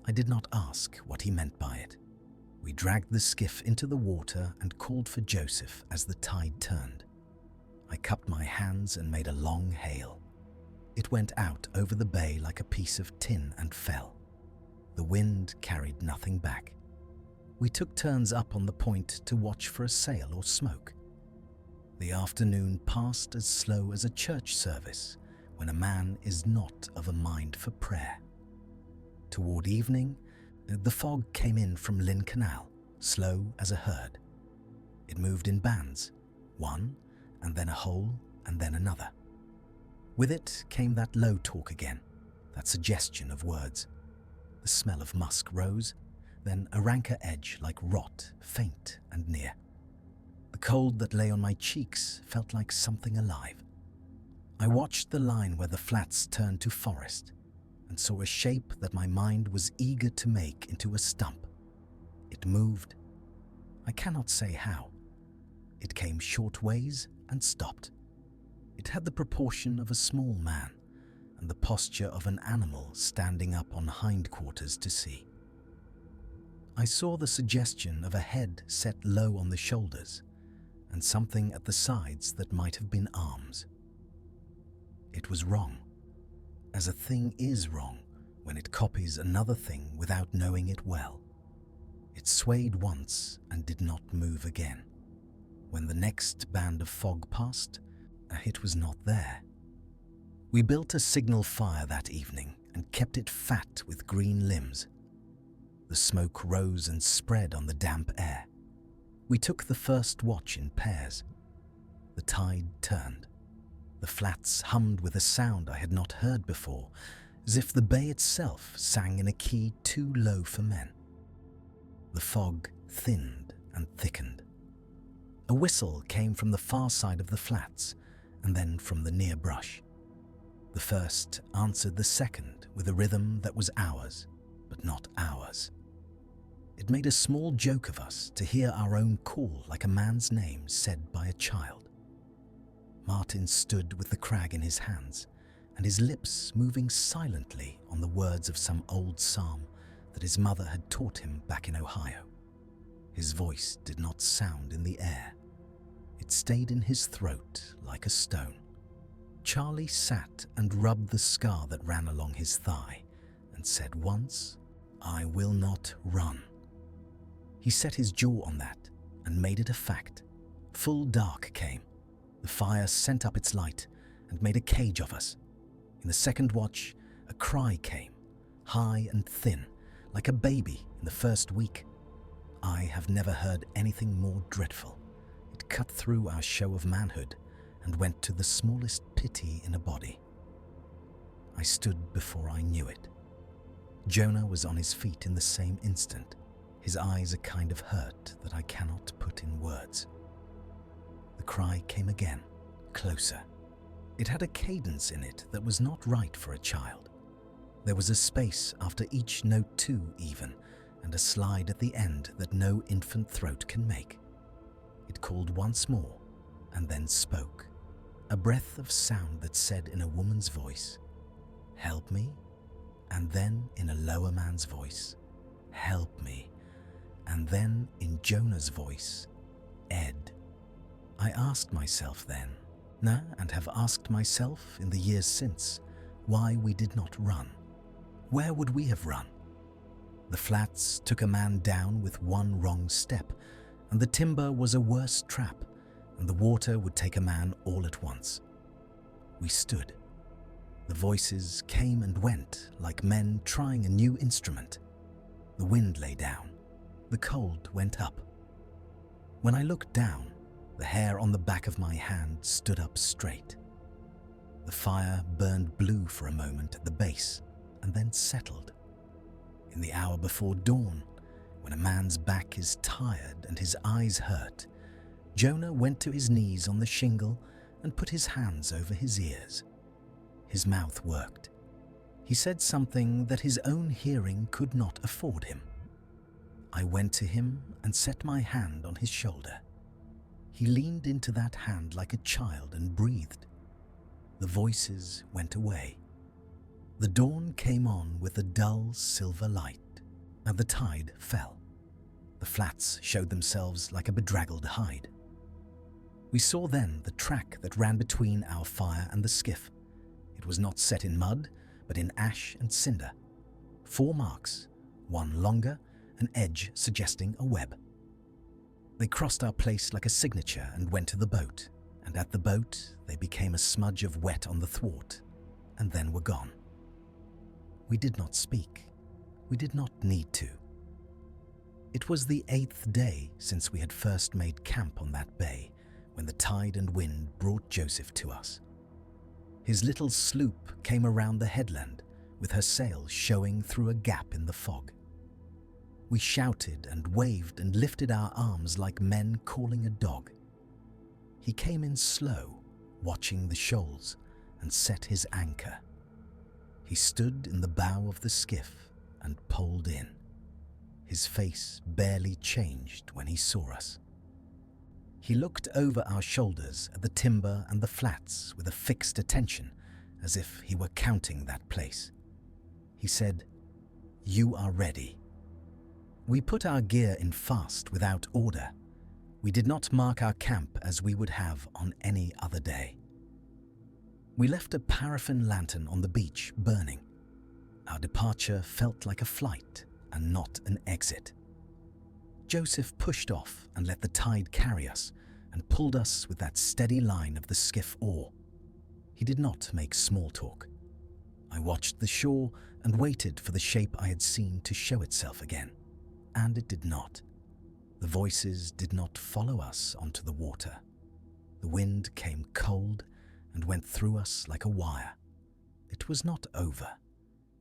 Speaker 1: I did not ask what he meant by it. We dragged the skiff into the water and called for Joseph as the tide turned. I cupped my hands and made a long hail. It went out over the bay like a piece of tin and fell. The wind carried nothing back. We took turns up on the point to watch for a sail or smoke. The afternoon passed as slow as a church service when a man is not of a mind for prayer. Toward evening, the fog came in from Lynn Canal, slow as a herd. It moved in bands, one, and then a hole, and then another. With it came that low talk again, that suggestion of words. The smell of musk rose, then a ranker edge like rot, faint and near. The cold that lay on my cheeks felt like something alive. I watched the line where the flats turned to forest and saw a shape that my mind was eager to make into a stump. It moved. I cannot say how. It came short ways and stopped. It had the proportion of a small man, and the posture of an animal standing up on hindquarters to see. I saw the suggestion of a head set low on the shoulders and something at the sides that might have been arms. It was wrong, as a thing is wrong when it copies another thing without knowing it well. It swayed once and did not move again. When the next band of fog passed, it was not there. We built a signal fire that evening and kept it fat with green limbs. The smoke rose and spread on the damp air. We took the first watch in pairs. The tide turned. The flats hummed with a sound I had not heard before, as if the bay itself sang in a key too low for men. The fog thinned and thickened. A whistle came from the far side of the flats, and then from the near brush. The first answered the second with a rhythm that was ours, but not ours. It made a small joke of us to hear our own call like a man's name said by a child. Martin stood with the crag in his hands, and his lips moving silently on the words of some old psalm that his mother had taught him back in Ohio. His voice did not sound in the air. It stayed in his throat like a stone. Charlie sat and rubbed the scar that ran along his thigh and said once, "I will not run." He set his jaw on that and made it a fact. Full dark came. The fire sent up its light and made a cage of us. In the second watch, a cry came, high and thin, like a baby in the first week. I have never heard anything more dreadful. It cut through our show of manhood and went to the smallest pity in a body. I stood before I knew it. Jonah was on his feet in the same instant, his eyes a kind of hurt that I cannot put in words. The cry came again, closer. It had a cadence in it that was not right for a child. There was a space after each note too, even, and a slide at the end that no infant throat can make. It called once more, and then spoke. A breath of sound that said in a woman's voice, "Help me," and then in a lower man's voice, "Help me," and then in Jonah's voice, "Ed." I asked myself then, and have asked myself in the years since, why we did not run. Where would we have run? The flats took a man down with one wrong step, and the timber was a worse trap, and the water would take a man all at once. We stood. The voices came and went like men trying a new instrument. The wind lay down. The cold went up. When I looked down, the hair on the back of my hand stood up straight. The fire burned blue for a moment at the base and then settled. In the hour before dawn, when a man's back is tired and his eyes hurt, Jonah went to his knees on the shingle and put his hands over his ears. His mouth worked. He said something that his own hearing could not afford him. I went to him and set my hand on his shoulder. He leaned into that hand like a child and breathed. The voices went away. The dawn came on with a dull silver light, and the tide fell. The flats showed themselves like a bedraggled hide. We saw then the track that ran between our fire and the skiff. It was not set in mud, but in ash and cinder. 4 marks, one longer, an edge suggesting a web. They crossed our place like a signature and went to the boat, and at the boat they became a smudge of wet on the thwart, and then were gone. We did not speak. We did not need to. It was the 8th day since we had first made camp on that bay, when the tide and wind brought Joseph to us. His little sloop came around the headland, with her sails showing through a gap in the fog. We shouted and waved and lifted our arms like men calling a dog. He came in slow, watching the shoals, and set his anchor. He stood in the bow of the skiff and poled in. His face barely changed when he saw us. He looked over our shoulders at the timber and the flats with a fixed attention, as if he were counting that place. He said, "You are ready." We put our gear in fast without order. We did not mark our camp as we would have on any other day. We left a paraffin lantern on the beach burning. Our departure felt like a flight and not an exit. Joseph pushed off and let the tide carry us and pulled us with that steady line of the skiff oar. He did not make small talk. I watched the shore and waited for the shape I had seen to show itself again, and it did not. The voices did not follow us onto the water. The wind came cold and went through us like a wire. It was not over.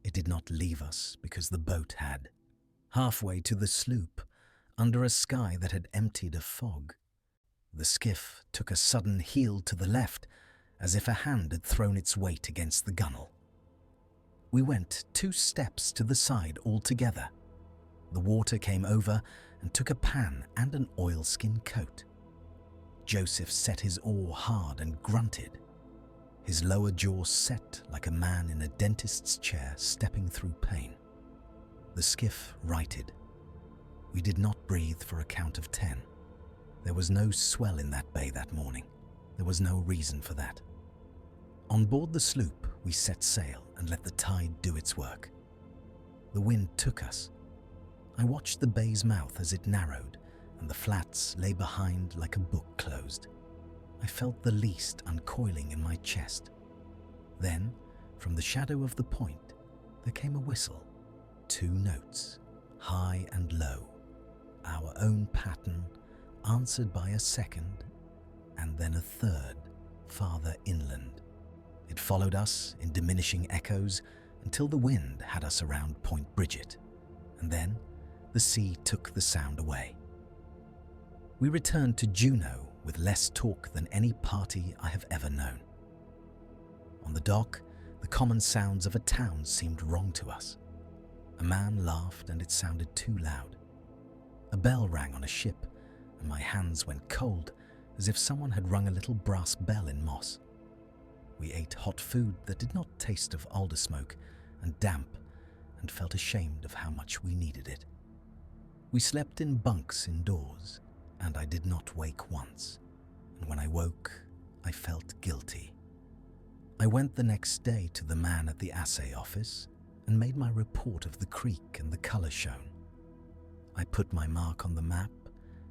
Speaker 1: It did not leave us because the boat had. Halfway to the sloop, under a sky that had emptied of fog, the skiff took a sudden heel to the left, as if a hand had thrown its weight against the gunwale. We went 2 steps to the side altogether. The water came over and took a pan and an oilskin coat. Joseph set his oar hard and grunted. His lower jaw set like a man in a dentist's chair stepping through pain. The skiff righted. We did not breathe for a count of 10. There was no swell in that bay that morning. There was no reason for that. On board the sloop, we set sail and let the tide do its work. The wind took us. I watched the bay's mouth as it narrowed, and the flats lay behind like a book closed. I felt the least uncoiling in my chest. Then, from the shadow of the point, there came a whistle. 2 notes, high and low, our own pattern, answered by a second, and then a third, farther inland. It followed us in diminishing echoes until the wind had us around Point Bridget, and then the sea took the sound away. We returned to Juneau with less talk than any party I have ever known. On the dock, the common sounds of a town seemed wrong to us. A man laughed and it sounded too loud. A bell rang on a ship, and my hands went cold as if someone had rung a little brass bell in moss. We ate hot food that did not taste of alder smoke and damp, and felt ashamed of how much we needed it. We slept in bunks indoors, and I did not wake once, and when I woke, I felt guilty. I went the next day to the man at the assay office and made my report of the creek and the colour shown. I put my mark on the map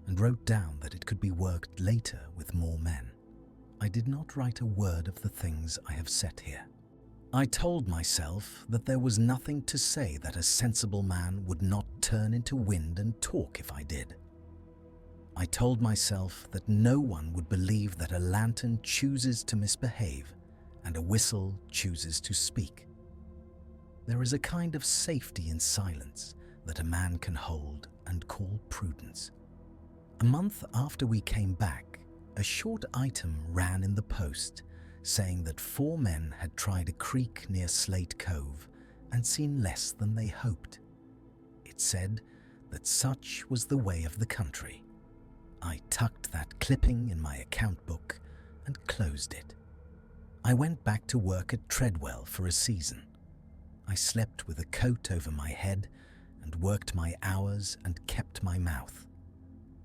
Speaker 1: and wrote down that it could be worked later with more men. I did not write a word of the things I have set here. I told myself that there was nothing to say that a sensible man would not turn into wind and talk if I did. I told myself that no one would believe that a lantern chooses to misbehave and a whistle chooses to speak. There is a kind of safety in silence that a man can hold and call prudence. A month after we came back, a short item ran in the Post saying that 4 men had tried a creek near Slate Cove and seen less than they hoped. It said that such was the way of the country. I tucked that clipping in my account book and closed it. I went back to work at Treadwell for a season. I slept with a coat over my head and worked my hours and kept my mouth.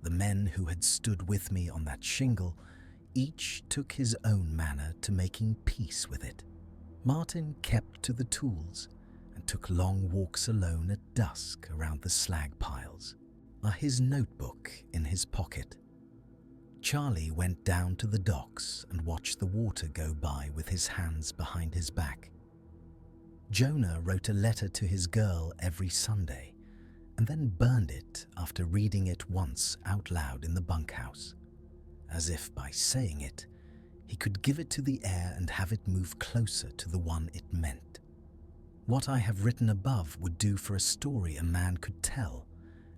Speaker 1: The men who had stood with me on that shingle each took his own manner to making peace with it. Martin kept to the tools and took long walks alone at dusk around the slag piles, his notebook in his pocket. Charlie went down to the docks and watched the water go by with his hands behind his back. Jonah wrote a letter to his girl every Sunday and then burned it after reading it once out loud in the bunkhouse, as if by saying it, he could give it to the air and have it move closer to the one it meant. What I have written above would do for a story a man could tell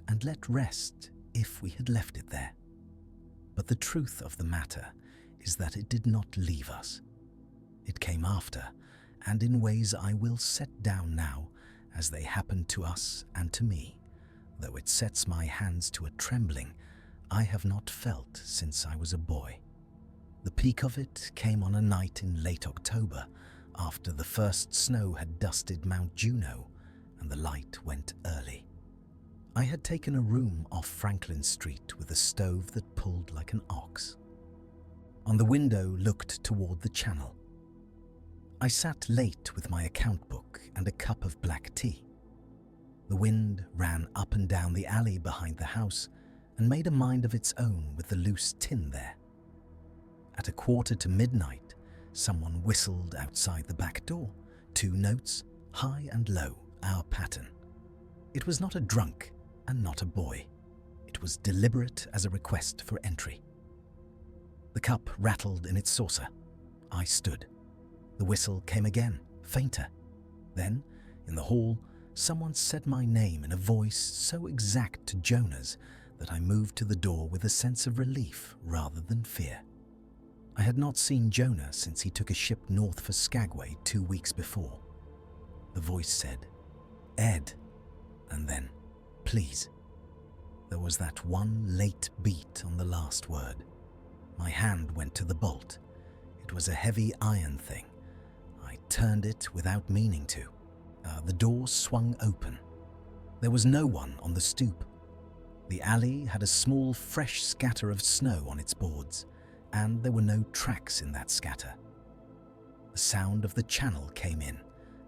Speaker 1: and let rest if we had left it there. But the truth of the matter is that it did not leave us. It came after, and in ways I will set down now as they happened to us and to me, though it sets my hands to a trembling I have not felt since I was a boy. The peak of it came on a night in late October after the first snow had dusted Mount Juneau and the light went early. I had taken a room off Franklin Street with a stove that pulled like an ox. On the window looked toward the channel. I sat late with my account book and a cup of black tea. The wind ran up and down the alley behind the house and made a mind of its own with the loose tin there. At 1:45, someone whistled outside the back door, 2 notes, high and low, our pattern. It was not a drunk and not a boy. It was deliberate as a request for entry. The cup rattled in its saucer. I stood. The whistle came again, fainter. Then, in the hall, someone said my name in a voice so exact to Jonah's that I moved to the door with a sense of relief rather than fear. I had not seen Jonah since he took a ship north for Skagway 2 weeks before. The voice said, "Ed," and then, "Please." There was that one late beat on the last word. My hand went to the bolt. It was a heavy iron thing. I turned it without meaning to. The door swung open. There was no one on the stoop. The alley had a small, fresh scatter of snow on its boards, and there were no tracks in that scatter. The sound of the channel came in,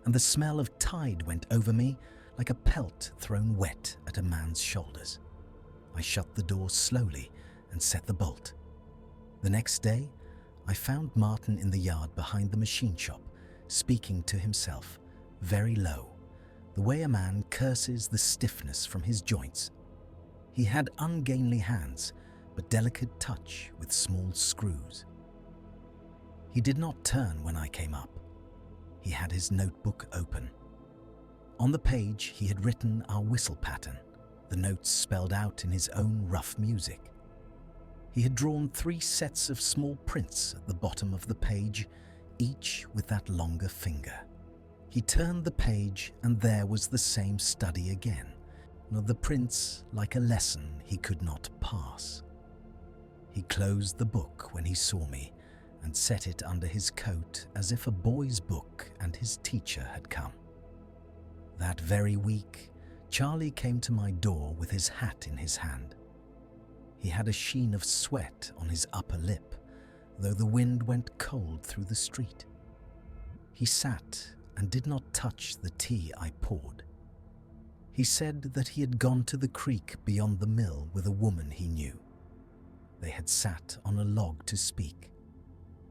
Speaker 1: and the smell of tide went over me like a pelt thrown wet at a man's shoulders. I shut the door slowly and set the bolt. The next day, I found Martin in the yard behind the machine shop, speaking to himself, very low, the way a man curses the stiffness from his joints. He had ungainly hands, but delicate touch with small screws. He did not turn when I came up. He had his notebook open. On the page he had written our whistle pattern, the notes spelled out in his own rough music. He had drawn 3 sets of small prints at the bottom of the page, each with that longer finger. He turned the page and there was the same study again, the prints like a lesson he could not pass. He closed the book when he saw me and set it under his coat as if a boy's book and his teacher had come. That very week, Charlie came to my door with his hat in his hand. He had a sheen of sweat on his upper lip, though the wind went cold through the street. He sat and did not touch the tea I poured. He said that he had gone to the creek beyond the mill with a woman he knew. They had sat on a log to speak.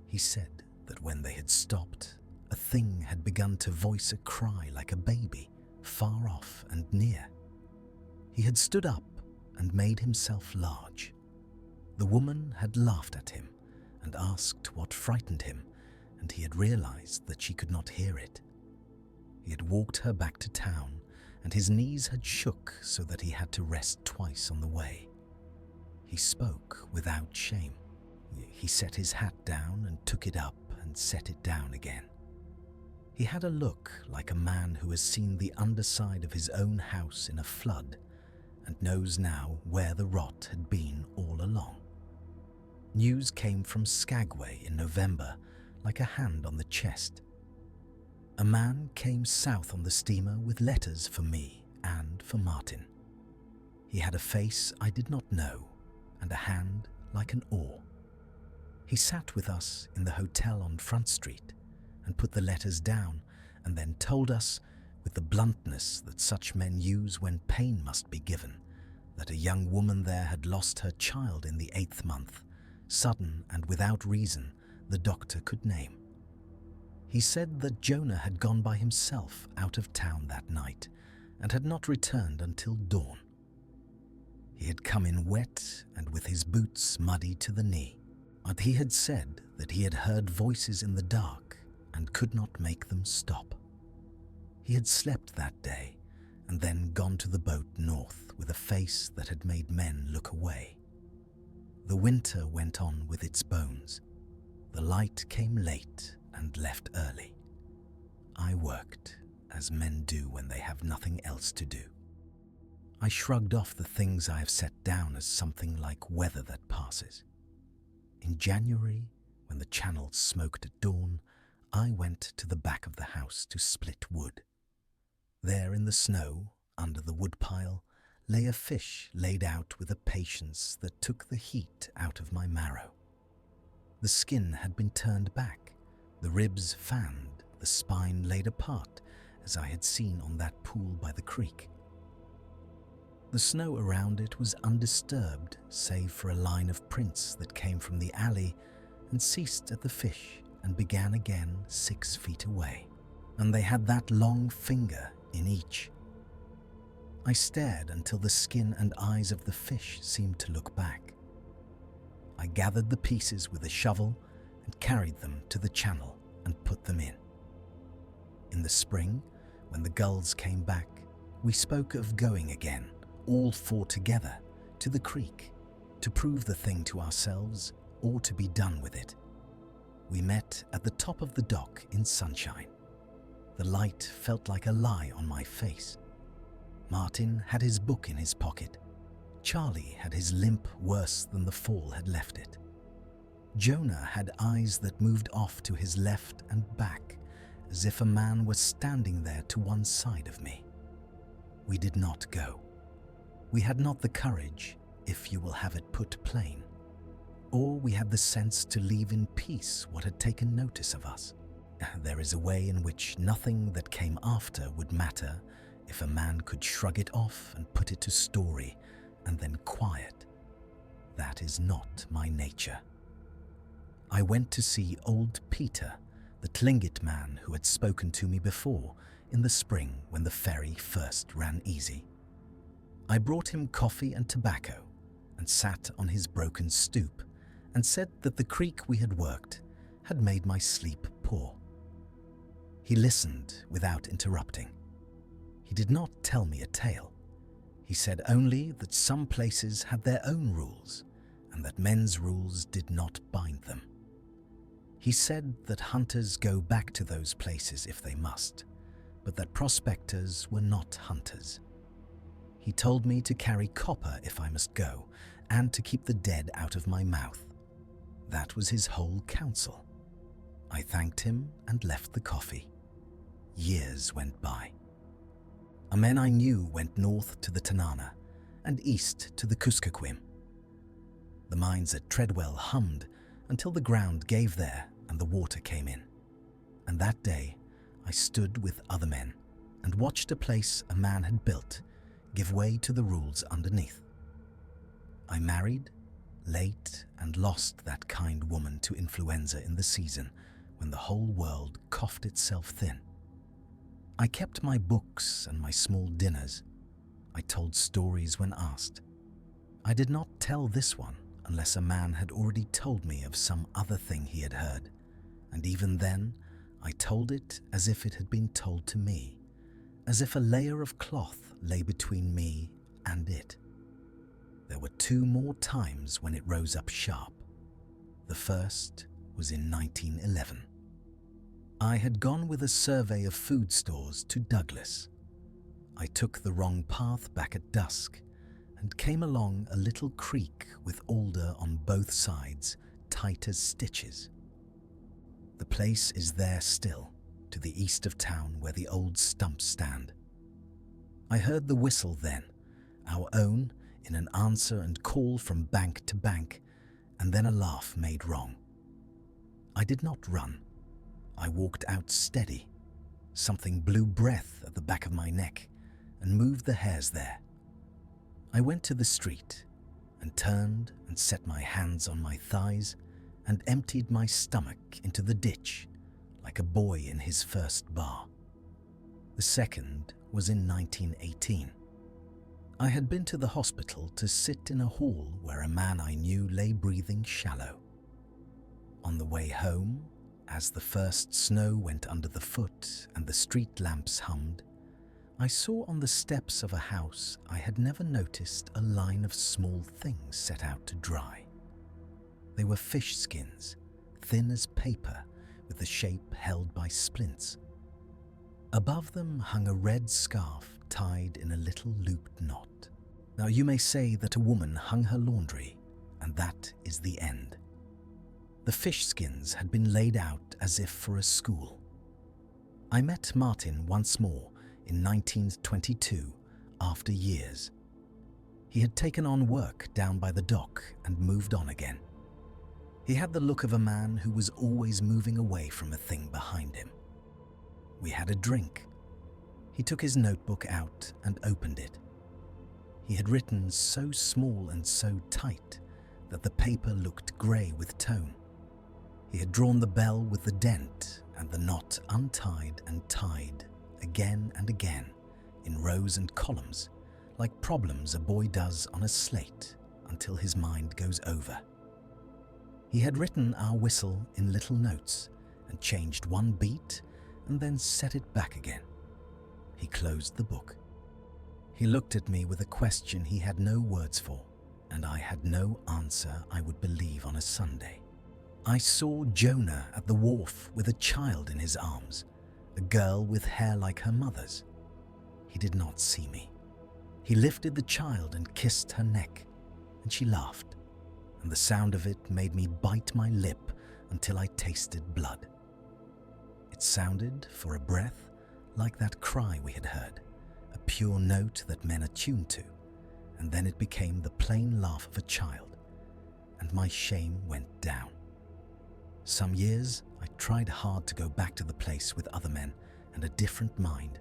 Speaker 1: He said that when they had stopped, a thing had begun to voice a cry like a baby, far off and near. He had stood up and made himself large. The woman had laughed at him and asked what frightened him, and he had realized that she could not hear it. He had walked her back to town, and his knees had shook so that he had to rest twice on the way. He spoke without shame. He set his hat down and took it up and set it down again. He had a look like a man who has seen the underside of his own house in a flood and knows now where the rot had been all along. News came from Skagway in November like a hand on the chest. A man came south on the steamer with letters for me and for Martin. He had a face I did not know and a hand like an oar. He sat with us in the hotel on Front Street and put the letters down and then told us, with the bluntness that such men use when pain must be given, that a young woman there had lost her child in the 8th month, sudden and without reason the doctor could name. He said that Jonah had gone by himself out of town that night and had not returned until dawn. He had come in wet and with his boots muddy to the knee, and he had said that he had heard voices in the dark and could not make them stop. He had slept that day and then gone to the boat north with a face that had made men look away. The winter went on with its bones. The light came late and left early. I worked, as men do when they have nothing else to do. I shrugged off the things I have set down as something like weather that passes. In January, when the channel smoked at dawn, I went to the back of the house to split wood. There in the snow, under the woodpile, lay a fish laid out with a patience that took the heat out of my marrow. The skin had been turned back, the ribs fanned, the spine laid apart, as I had seen on that pool by the creek. The snow around it was undisturbed, save for a line of prints that came from the alley and ceased at the fish and began again 6 feet away, and they had that long finger in each. I stared until the skin and eyes of the fish seemed to look back. I gathered the pieces with a shovel and carried them to the channel and put them in. In the spring, when the gulls came back, we spoke of going again, all 4 together, to the creek, to prove the thing to ourselves or to be done with it. We met at the top of the dock in sunshine. The light felt like a lie on my face. Martin had his book in his pocket. Charlie had his limp worse than the fall had left it. Jonah had eyes that moved off to his left and back, as if a man were standing there to one side of me. We did not go. We had not the courage, if you will have it put plain, or we had the sense to leave in peace what had taken notice of us. There is a way in which nothing that came after would matter if a man could shrug it off and put it to story and then quiet. That is not my nature. I went to see old Peter, the Tlingit man who had spoken to me before in the spring when the ferry first ran easy. I brought him coffee and tobacco and sat on his broken stoop and said that the creek we had worked had made my sleep poor. He listened without interrupting. He did not tell me a tale. He said only that some places had their own rules and that men's rules did not bind them. He said that hunters go back to those places if they must, but that prospectors were not hunters. He told me to carry copper if I must go and to keep the dead out of my mouth. That was his whole counsel. I thanked him and left the coffee. Years went by. A man I knew went north to the Tanana and east to the Kushtaka. The mines at Treadwell hummed until the ground gave there and the water came in. And that day I stood with other men and watched a place a man had built give way to the rules underneath. I married, late, and lost that kind woman to influenza in the season when the whole world coughed itself thin. I kept my books and my small dinners. I told stories when asked. I did not tell this one unless a man had already told me of some other thing he had heard, and even then I told it as if it had been told to me, as if a layer of cloth lay between me and it. There were 2 more times when it rose up sharp. The first was in 1911. I had gone with a survey of food stores to Douglas. I took the wrong path back at dusk and came along a little creek with alder on both sides, tight as stitches. The place is there still, to the east of town where the old stumps stand. I heard the whistle then, our own, in an answer and call from bank to bank, and then a laugh made wrong. I did not run. I walked out steady. Something blew breath at the back of my neck and moved the hairs there. I went to the street and turned and set my hands on my thighs and emptied my stomach into the ditch like a boy in his first bar. The second was in 1918. I had been to the hospital to sit in a hall where a man I knew lay breathing shallow. On the way home, as the first snow went under the foot and the street lamps hummed, I saw on the steps of a house I had never noticed a line of small things set out to dry. They were fish skins, thin as paper, with the shape held by splints. Above them hung a red scarf tied in a little looped knot. Now you may say that a woman hung her laundry, and that is the end. The fish skins had been laid out as if for a school. I met Martin once more in 1922 after years. He had taken on work down by the dock and moved on again. He had the look of a man who was always moving away from a thing behind him. We had a drink. He took his notebook out and opened it. He had written so small and so tight that the paper looked grey with tone. He had drawn the bell with the dent and the knot untied and tied again and again in rows and columns, like problems a boy does on a slate until his mind goes over. He had written our whistle in little notes and changed one beat and then set it back again. He closed the book. He looked at me with a question he had no words for, and I had no answer I would believe on a Sunday. I saw Jonah at the wharf with a child in his arms, a girl with hair like her mother's. He did not see me. He lifted the child and kissed her neck, and she laughed, and the sound of it made me bite my lip until I tasted blood. It sounded, for a breath, like that cry we had heard, a pure note that men are tuned to, and then it became the plain laugh of a child, and my shame went down. Some years I tried hard to go back to the place with other men and a different mind.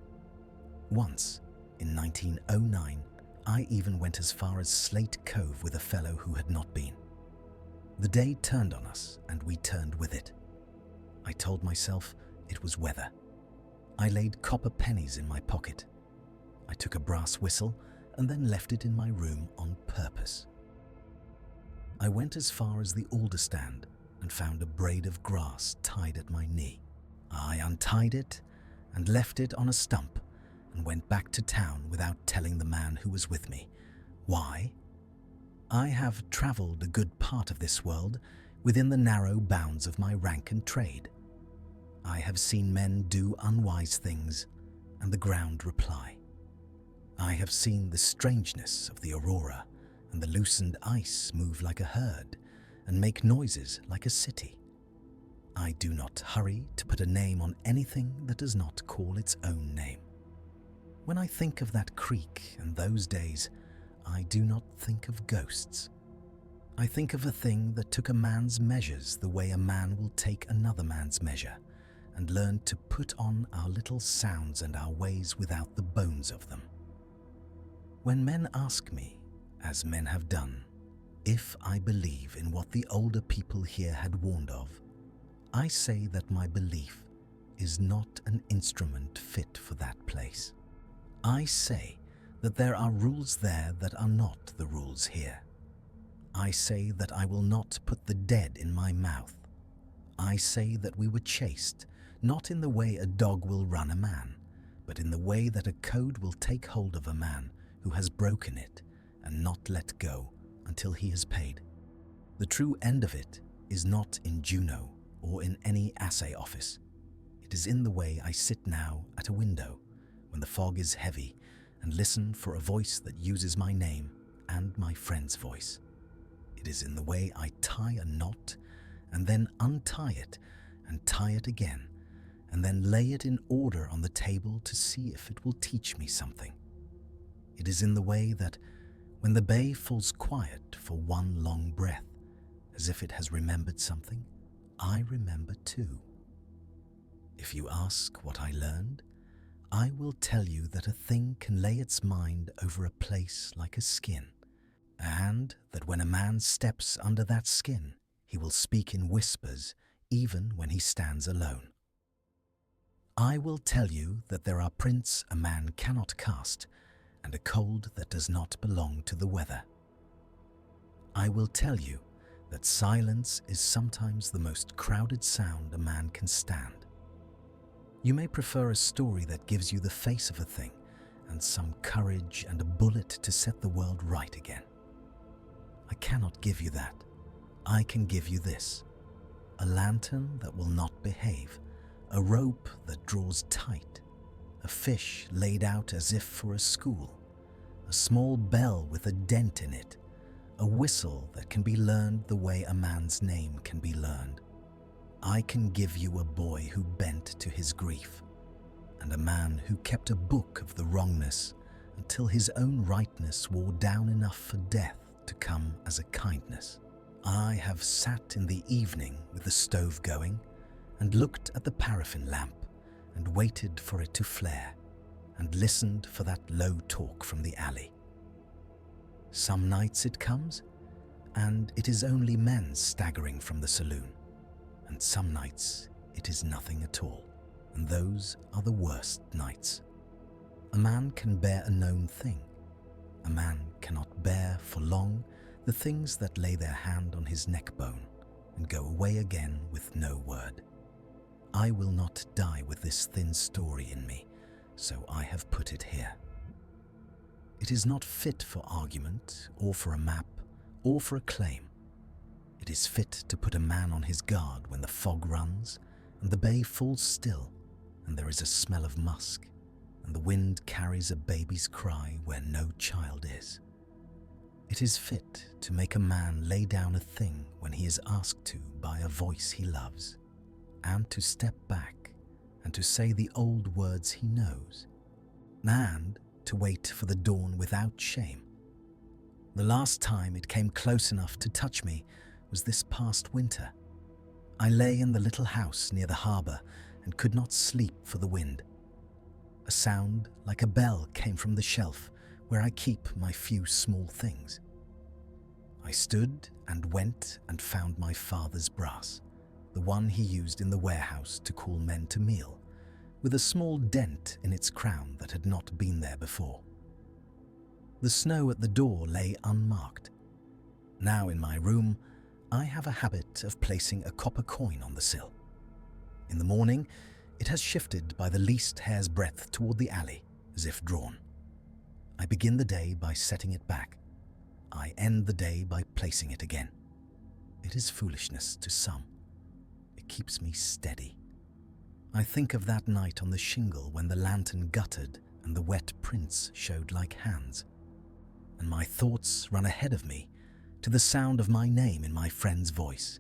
Speaker 1: Once, in 1909, I even went as far as Slate Cove with a fellow who had not been. The day turned on us, and we turned with it. I told myself it was weather. I laid copper pennies in my pocket. I took a brass whistle and then left it in my room on purpose. I went as far as the alder stand and found a braid of grass tied at my knee. I untied it and left it on a stump and went back to town without telling the man who was with me. Why? I have travelled a good part of this world within the narrow bounds of my rank and trade. I have seen men do unwise things and the ground reply. I have seen the strangeness of the aurora and the loosened ice move like a herd and make noises like a city. I do not hurry to put a name on anything that does not call its own name. When I think of that creek and those days, I do not think of ghosts. I think of a thing that took a man's measures the way a man will take another man's measure, and learned to put on our little sounds and our ways without the bones of them. When men ask me, as men have done, if I believe in what the older people here had warned of, I say that my belief is not an instrument fit for that place. I say that there are rules there that are not the rules here. I say that I will not put the dead in my mouth. I say that we were chased, not in the way a dog will run a man, but in the way that a code will take hold of a man who has broken it and not let go until he has paid. The true end of it is not in Juneau or in any assay office. It is in the way I sit now at a window when the fog is heavy and listen for a voice that uses my name and my friend's voice. It is in the way I tie a knot and then untie it and tie it again and then lay it in order on the table to see if it will teach me something. It is in the way that when the bay falls quiet for one long breath, as if it has remembered something, I remember too. If you ask what I learned, I will tell you that a thing can lay its mind over a place like a skin, and that when a man steps under that skin, he will speak in whispers even when he stands alone. I will tell you that there are prints a man cannot cast and a cold that does not belong to the weather. I will tell you that silence is sometimes the most crowded sound a man can stand. You may prefer a story that gives you the face of a thing and some courage and a bullet to set the world right again. I cannot give you that. I can give you this: a lantern that will not behave, a rope that draws tight, a fish laid out as if for a school, a small bell with a dent in it, a whistle that can be learned the way a man's name can be learned. I can give you a boy who bent to his grief, and a man who kept a book of the wrongness until his own rightness wore down enough for death to come as a kindness. I have sat in the evening with the stove going and looked at the paraffin lamp and waited for it to flare and listened for that low talk from the alley. Some nights it comes, and it is only men staggering from the saloon, and some nights it is nothing at all, and those are the worst nights. A man can bear a known thing. A man cannot bear for long the things that lay their hand on his neck bone and go away again with no word. I will not die with this thin story in me, so I have put it here. It is not fit for argument, or for a map, or for a claim. It is fit to put a man on his guard when the fog runs, and the bay falls still, and there is a smell of musk, and the wind carries a baby's cry where no child is. It is fit to make a man lay down a thing when he is asked to by a voice he loves, and to step back and to say the old words he knows, and to wait for the dawn without shame. The last time it came close enough to touch me was this past winter. I lay in the little house near the harbour and could not sleep for the wind. A sound like a bell came from the shelf where I keep my few small things. I stood and went and found my father's brass, the one he used in the warehouse to call men to meal, with a small dent in its crown that had not been there before. The snow at the door lay unmarked. Now in my room, I have a habit of placing a copper coin on the sill. In the morning, it has shifted by the least hair's breadth toward the alley, as if drawn. I begin the day by setting it back. I end the day by placing it again. It is foolishness to some. It keeps me steady. I think of that night on the shingle when the lantern guttered and the wet prints showed like hands. And my thoughts run ahead of me to the sound of my name in my friend's voice,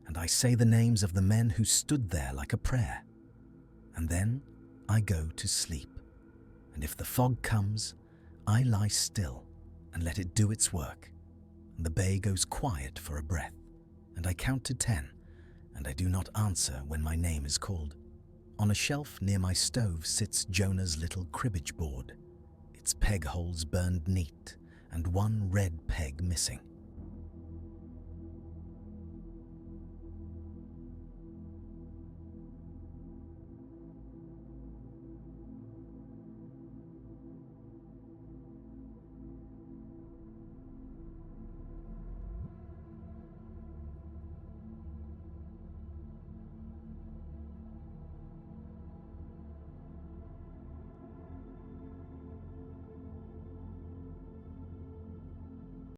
Speaker 1: and I say the names of the men who stood there like a prayer. And then I go to sleep, and if the fog comes, I lie still and let it do its work, and the bay goes quiet for a breath, and I count to 10, and I do not answer when my name is called. On a shelf near my stove sits Jonah's little cribbage board, its peg holes burned neat and one red peg missing.